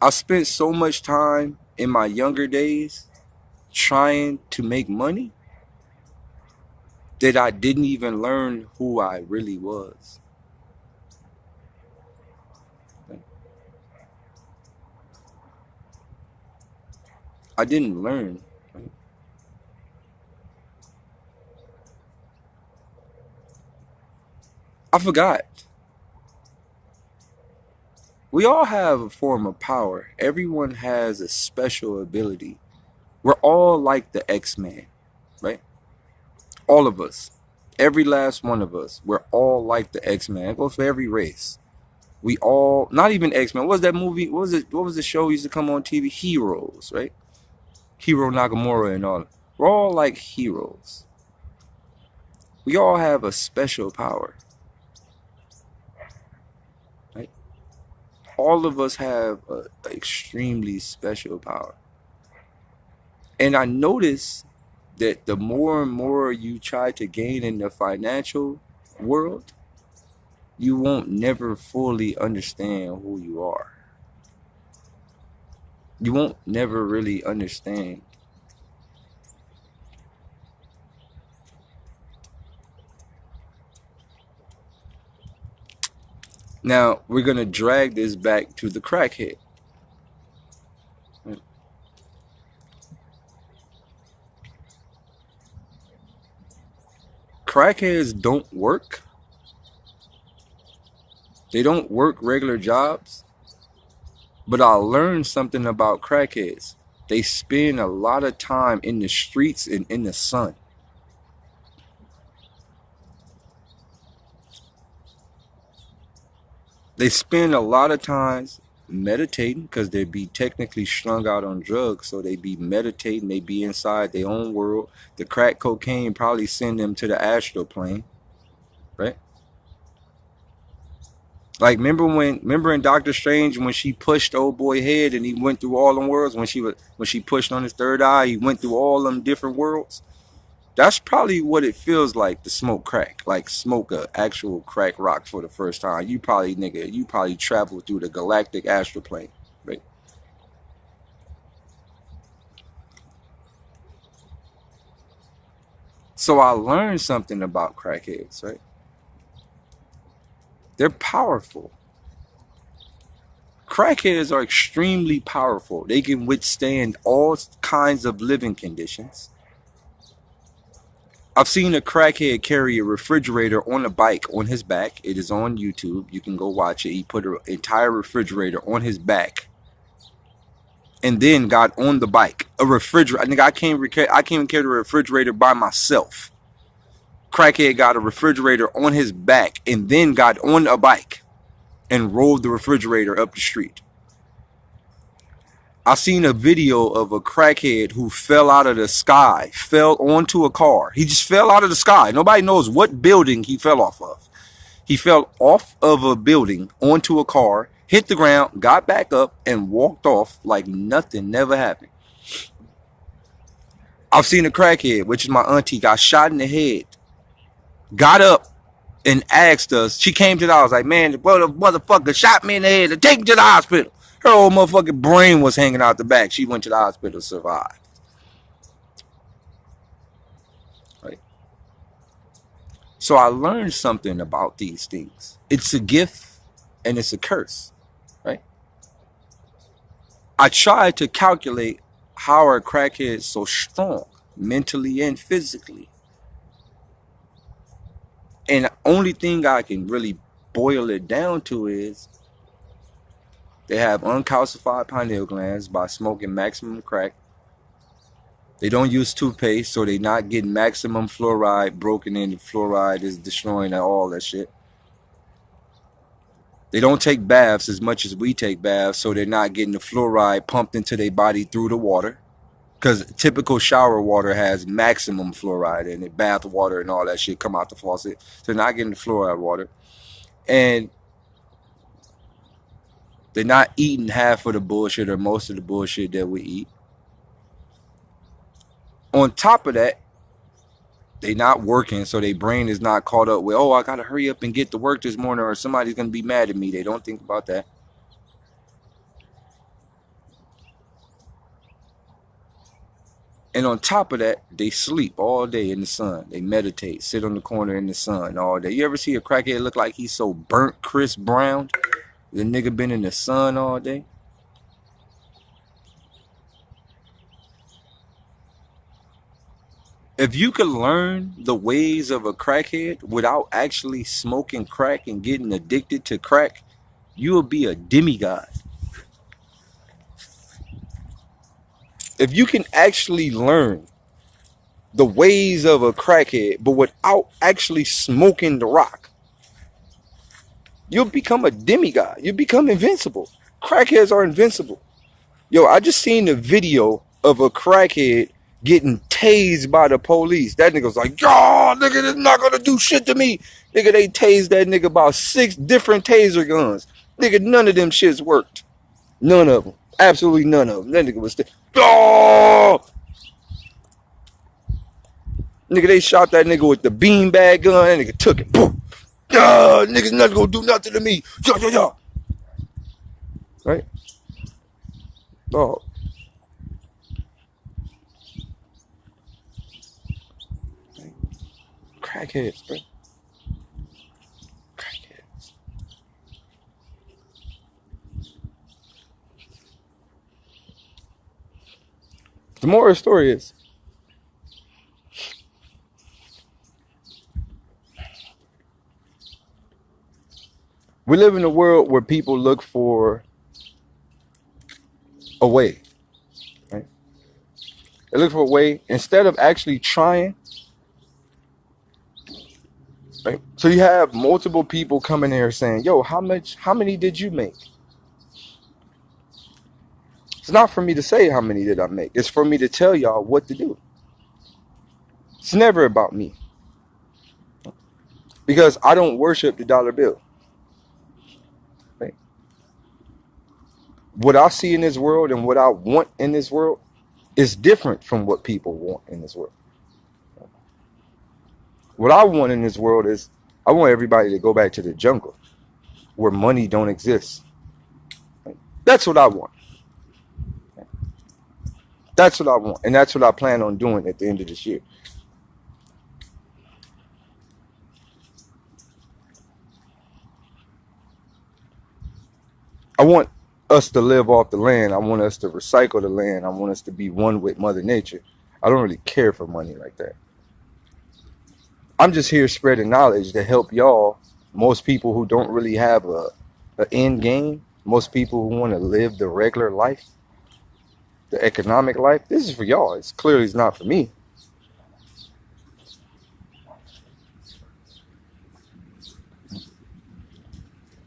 I spent so much time in my younger days trying to make money that I didn't even learn who I really was. I didn't learn. I forgot. We all have a form of power. Everyone has a special ability. We're all like the X-Men, right? All of us. Every last one of us. We're all like the X-Men. It goes for every race. We all, not even X-Men. What was that movie? What was it? What was the show used to come on TV? Heroes, right? Hero Nakamura and all. We're all like heroes. We all have a special power. Right? All of us have an extremely special power. And I notice that the more and more you try to gain in the financial world, you won't never fully understand who you are. You won't never really understand. Now, we're going to drag this back to the crackhead. Crackheads don't work. They don't work regular jobs. But I learned something about crackheads. They spend a lot of time in the streets and in the sun. They spend a lot of times meditating because they be technically strung out on drugs. So they be meditating. They be inside their own world. The crack cocaine probably send them to the astral plane, right? Like remember in Doctor Strange when she pushed old boy head and he went through all them worlds when she pushed on his third eye, he went through all them different worlds. That's probably what it feels like to smoke crack, like smoke a actual crack rock for the first time. You probably traveled through the galactic astral plane, right? So I learned something about crackheads, right? They're powerful. Crackheads are extremely powerful. They can withstand all kinds of living conditions. I've seen a crackhead carry a refrigerator on a bike on his back. It is on YouTube. You can go watch it. He put an entire refrigerator on his back and then got on the bike. A refrigerator. I think I can't even carry the refrigerator by myself. Crackhead got a refrigerator on his back and then got on a bike and rolled the refrigerator up the street. I seen a video of a crackhead who fell out of the sky, fell onto a car. He just fell out of the sky. Nobody knows what building he fell off of. He fell off of a building onto a car, hit the ground, got back up, and walked off like nothing never happened. I've seen a crackhead, which is my auntie, got shot in the head, got up and asked us. She came to the house like, man, the motherfucker shot me in the head and take me to the hospital. Her old motherfucking brain was hanging out the back. She went to the hospital, survived. Right? So I learned something about these things. It's a gift and it's a curse. Right? I tried to calculate how are crackheads so strong mentally and physically. And the only thing I can really boil it down to is they have uncalcified pineal glands by smoking maximum crack. They don't use toothpaste, so they're not getting maximum fluoride broken in. Fluoride is destroying all that shit. They don't take baths as much as we take baths, so they're not getting the fluoride pumped into their body through the water. Because typical shower water has maximum fluoride in it. Bath water and all that shit come out the faucet. So they're not getting the fluoride water. And they're not eating half of the bullshit or most of the bullshit that we eat. On top of that, they not working, so their brain is not caught up with, oh, I gotta hurry up and get to work this morning or somebody's gonna be mad at me. They don't think about that. And on top of that, they sleep all day in the sun. They meditate, sit on the corner in the sun all day. You ever see a crackhead look like he's so burnt, crisp brown? The nigga been in the sun all day. If you could learn the ways of a crackhead without actually smoking crack and getting addicted to crack, you will be a demigod. If you can actually learn the ways of a crackhead, but without actually smoking the rock, you'll become a demigod. You'll become invincible. Crackheads are invincible. Yo, I just seen a video of a crackhead getting tased by the police. That nigga was like, yo, nigga, this not gonna do shit to me. Nigga, they tased that nigga about 6 different taser guns. Nigga, none of them shits worked. None of them. Absolutely none of them. That nigga was still, oh! Nigga, they shot that nigga with the beanbag gun. That nigga took it. Boom. Niggas nothing gonna do nothing to me. Yo. Right? Oh. Crackheads, bro. Crackheads. The moral of the story is, we live in a world where people look for a way, right? They look for a way instead of actually trying, right? So you have multiple people coming here saying, yo, how many did you make? It's not for me to say how many did I make. It's for me to tell y'all what to do. It's never about me. Because I don't worship the dollar bill. Right? What I see in this world and what I want in this world is different from what people want in this world. What I want in this world is, I want everybody to go back to the jungle where money don't exist. Right? That's what I want. That's what I want. And that's what I plan on doing at the end of this year. I want us to live off the land. I want us to recycle the land. I want us to be one with Mother Nature. I don't really care for money like that. I'm just here spreading knowledge to help y'all, most people who don't really have an end game, most people who want to live the regular life, the economic life. This is for y'all. It's clearly it's not for me.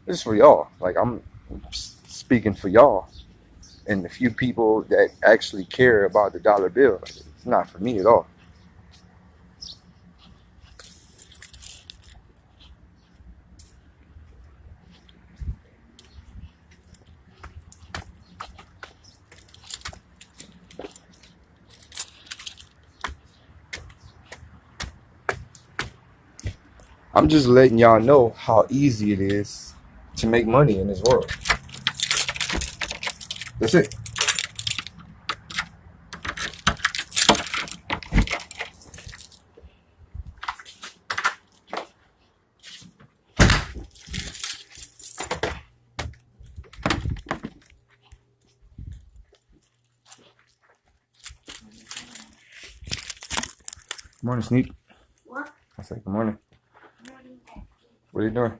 This is for y'all. Like, I'm speaking for y'all and the few people that actually care about the dollar bill. It's not for me at all. I'm just letting y'all know how easy it is to make money in this world. That's it. morning, Sneak. What? I said, good morning. What are you doing?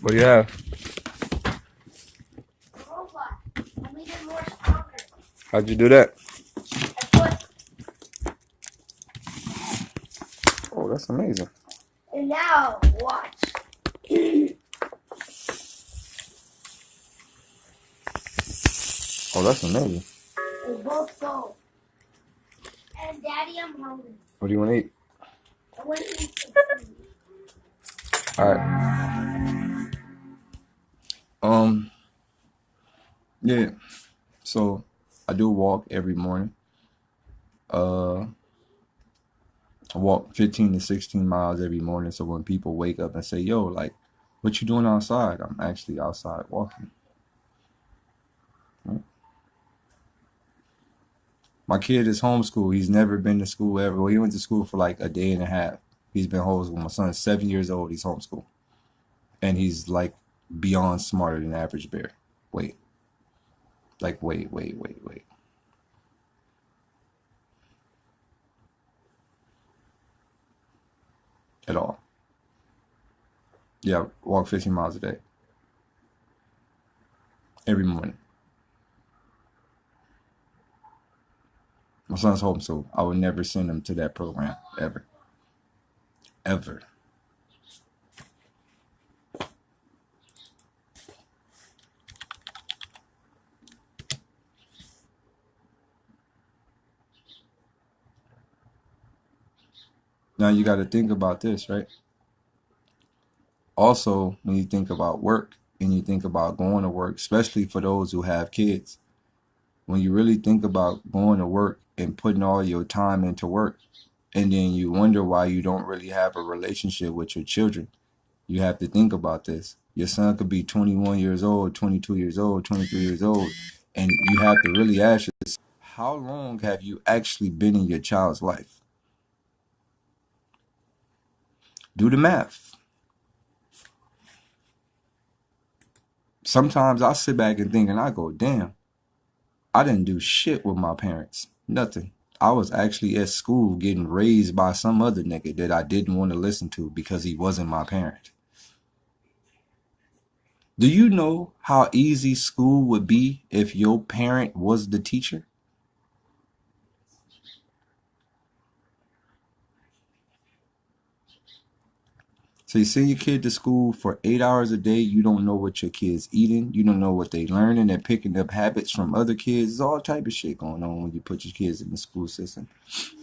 What do you have? A robot. I made it more stronger. How'd you do that? Oh, that's amazing. And now, watch. Oh, that's amazing. We both sold. And Daddy, I'm hungry. What do you want to eat? I want to eat some food. All right. Yeah. So I do walk every morning. I walk 15 to 16 miles every morning. So when people wake up and say, yo, like, what you doing outside? I'm actually outside walking. Right? My kid is homeschooled. He's never been to school ever. Well, he went to school for like a day and a half. He's been homeschooled. My son's 7 years old. He's homeschooled. And he's like beyond smarter than average bear. Wait. At all. Yeah, walk 15 miles a day. Every morning. My son's homeschooled. I would never send him to that program. Ever. Ever. Now you got to think about this, right? Also, when you think about work and you think about going to work, especially for those who have kids, when you really think about going to work and putting all your time into work, and then you wonder why you don't really have a relationship with your children, you have to think about this. Your son could be 21 years old, 22 years old, 23 years old, and you have to really ask yourself, how long have you actually been in your child's life? Do the math. Sometimes I sit back and think and I go, damn, I didn't do shit with my parents. Nothing. I was actually at school getting raised by some other nigga that I didn't want to listen to because he wasn't my parent. Do you know how easy school would be if your parent was the teacher? So you send your kid to school for 8 hours a day. You don't know what your kid's eating. You don't know what they learning. They're picking up habits from other kids. There's all type of shit going on when you put your kids in the school system,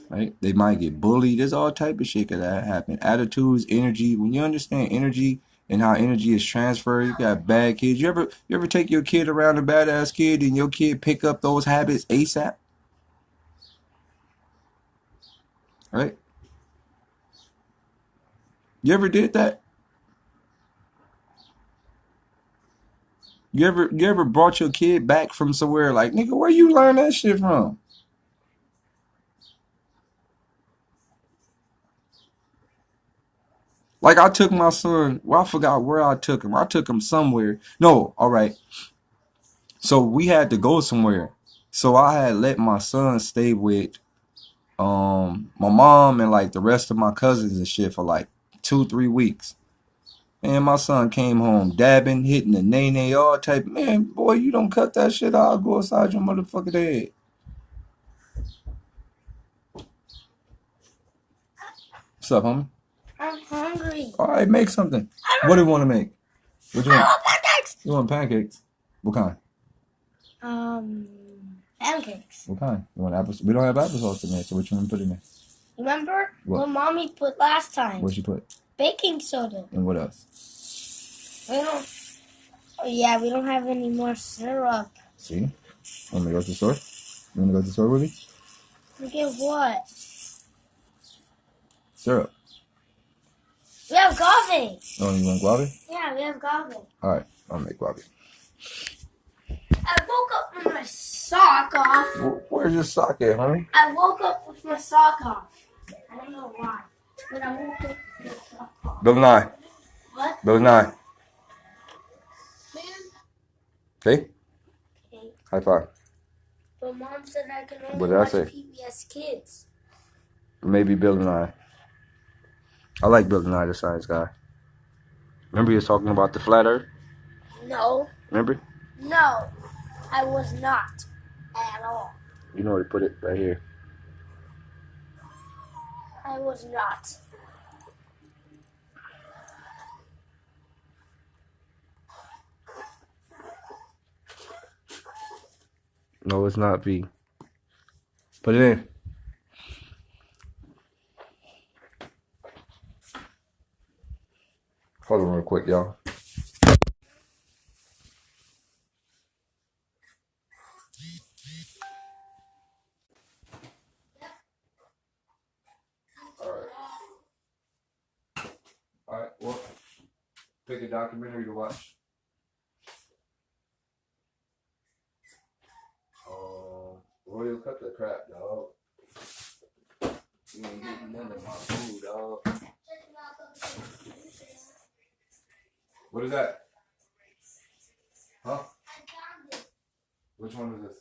right? They might get bullied. There's all type of shit that happen. Attitudes, energy. When you understand energy and how energy is transferred, you got bad kids. You ever take your kid around a badass kid and your kid pick up those habits ASAP? Right? You ever did that? You ever brought your kid back from somewhere like, nigga, where you learn that shit from? Like I took my son, well, I forgot where I took him. I took him somewhere. No, all right. So we had to go somewhere. So I had let my son stay with my mom and like the rest of my cousins and shit for like 2-3 weeks. And my son came home dabbing, hitting the nay all type. Man, boy, you don't cut that shit out, I'll go inside your motherfucking head. What's up, homie? I'm hungry. All right, make something. What do you want to make? What do you I want? want pancakes. You want pancakes? What kind? Pancakes. What kind? You want applesauce? We don't have applesauce in there, so what you want to put in there? Remember What? Mommy put last time? What you put? Baking soda. And what else? We don't. Oh yeah, we don't have any more syrup. See? Want me to go to the store? You want to go to the store with me? Look at what? Syrup. We have guave. Oh, you want guava? Yeah, we have guave. All right, I'll make guava. I woke up with my sock off. Where's your sock at, honey? I woke up with my sock off. I don't know why, but I woke up with my sock off. Bill 9. What? Bill 9. Man. See? Okay. High five. But Mom said I can What only did I watch say? PBS Kids. Maybe Bill 9. I like Bill 9, the science guy. Remember you was talking about the flat earth? No. Remember? No, I was not at all. You know where to put it? Right here. I was not. No, it's not B. Put it in. Hold on real quick, y'all. Alright, well, pick a documentary to watch. Royal, cut the crap, dog. You ain't getting none of my food, dog. What is that? Huh? Which one is this?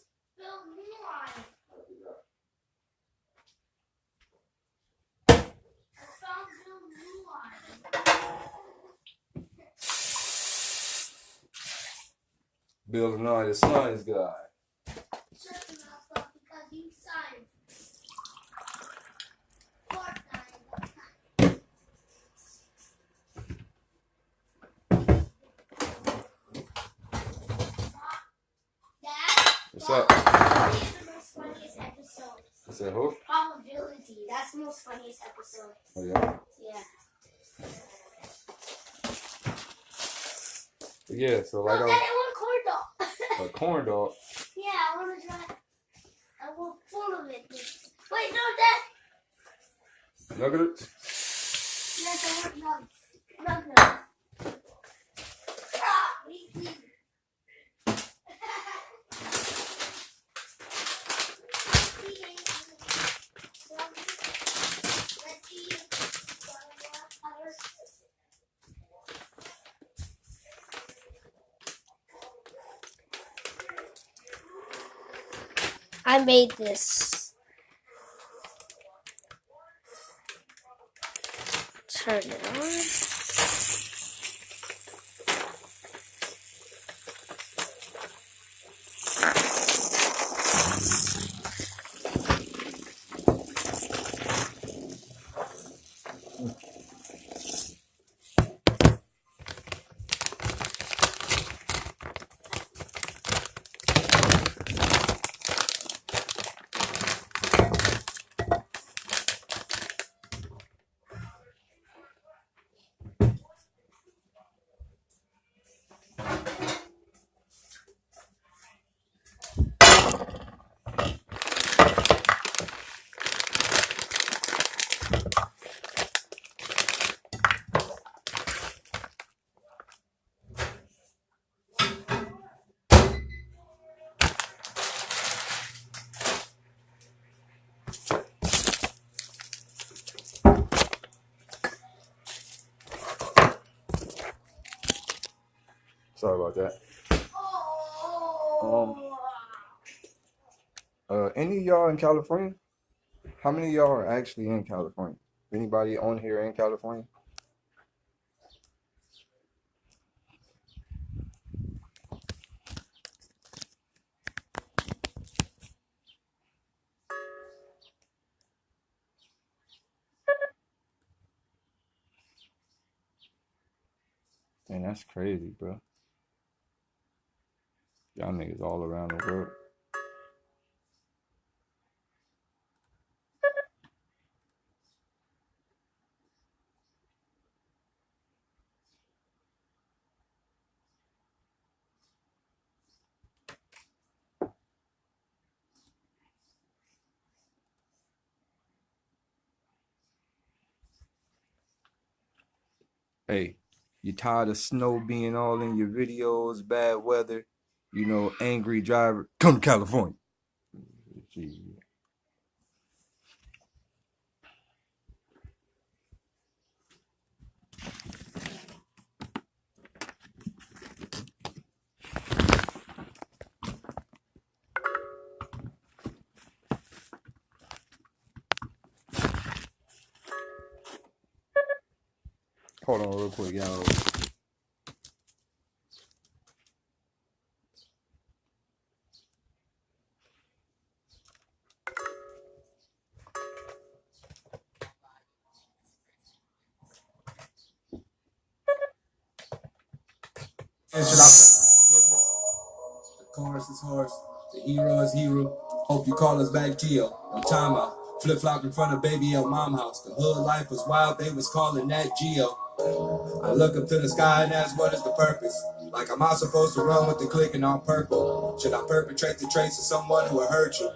Bill 9, the science guy. What's up? That's the most funniest episode. What's that, who? Probability. That's the most funniest episode. Oh, yeah? Yeah. Yeah, so like I want a corn dog. a corn dog. Yeah, I want to try. I want full of it. Wait, no, Dad. Nuggets? Yes, I want nuggets. Ah, me. I made this. Turn it on. Sorry about that. Any of y'all in California? How many of y'all are actually in California? Anybody on here in California? Man, that's crazy, bro. Y'all niggas all around the world. Hey, you tired of snow being all in your videos, bad weather? You know, angry driver, come to California. Gee. Hold on real quick, y'all. Should I forgiveness? The chorus is horse, the hero is hero. Hope you call us back, Gio. No time out. Flip flop in front of baby El mom house. The hood life was wild, they was calling that Geo. I look up to the sky and ask, what is the purpose? Like, am I supposed to run with the clicking on purple? Should I perpetrate the traits of someone who will hurt you?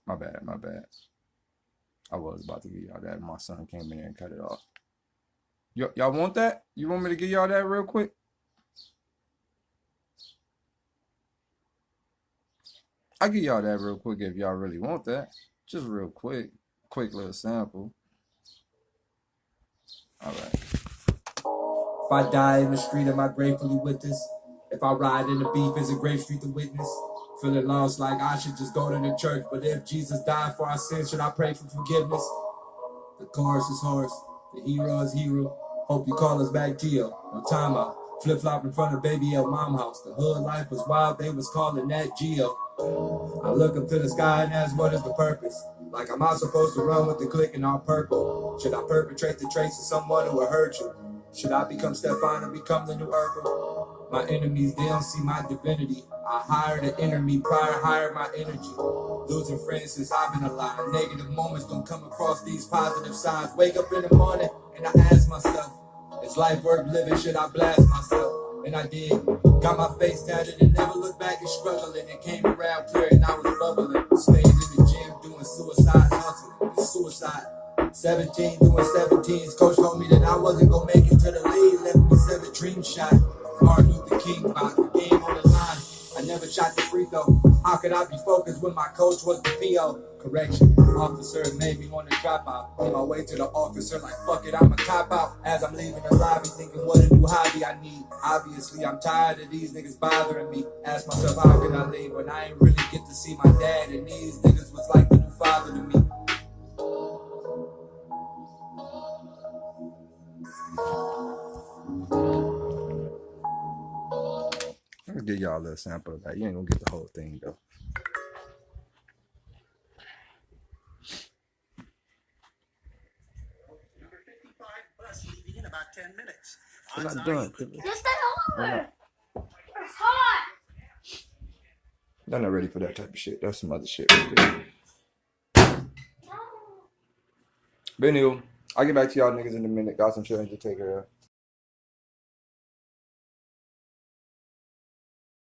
My bad. My bad. I was about to give y'all that. My son came in there and cut it off. Y'all want that? You want me to give y'all that real quick? I'll give y'all that real quick if y'all really want that. Just real quick. Quick little sample. Alright. If I die in the street, am I gratefully witness? If I ride in the beef, is it Grave Street to witness? Feeling lost like I should just go to the church. But if Jesus died for our sins, should I pray for forgiveness? The chorus is horse, the hero is hero. Hope you call us back, Gio. No time out. Flip flop in front of baby El mom house. The hood life was wild, they was calling that Geo. I look up to the sky and ask, what is the purpose? Like, am I supposed to run with the clicking on purple? Should I perpetrate the traits of someone who will hurt you? Should I become Stefan and become the new Urkel? My enemies, they don't see my divinity. I hired an enemy, prior hired my energy. Losing friends since I've been alive. Negative moments don't come across these positive signs. Wake up in the morning and I ask myself, is life worth living? Should I blast myself? And I did. Got my face tatted and never looked back and struggling. It came around clear and I was bubbling. Stayed in the gym doing suicide, hustling. It's suicide. 17 doing 17s. Coach told me that I wasn't gonna make it to the league. Left me 7 dream shot. Martin Luther King box, the game on the line. I never shot the free throw. How could I be focused when my coach was the PO? Correction, officer made me want to drop out. On my way to the officer, like fuck it, I'm a cop out. As I'm leaving the lobby, thinking what a new hobby I need. Obviously, I'm tired of these niggas bothering me. Ask myself, how can I leave when I ain't really get to see my dad? And these niggas was like the new father to me. Let me give y'all a little sample of that. You ain't gonna get the whole thing though. Number 55 bus leaving in about 10 minutes. We're Odds not are done. you could catch Just stay over. We're not, It's hot. they're not ready for that type of shit. That's some other shit right there. But anyway, I'll get back to y'all niggas in a minute. Got some shit to take care of.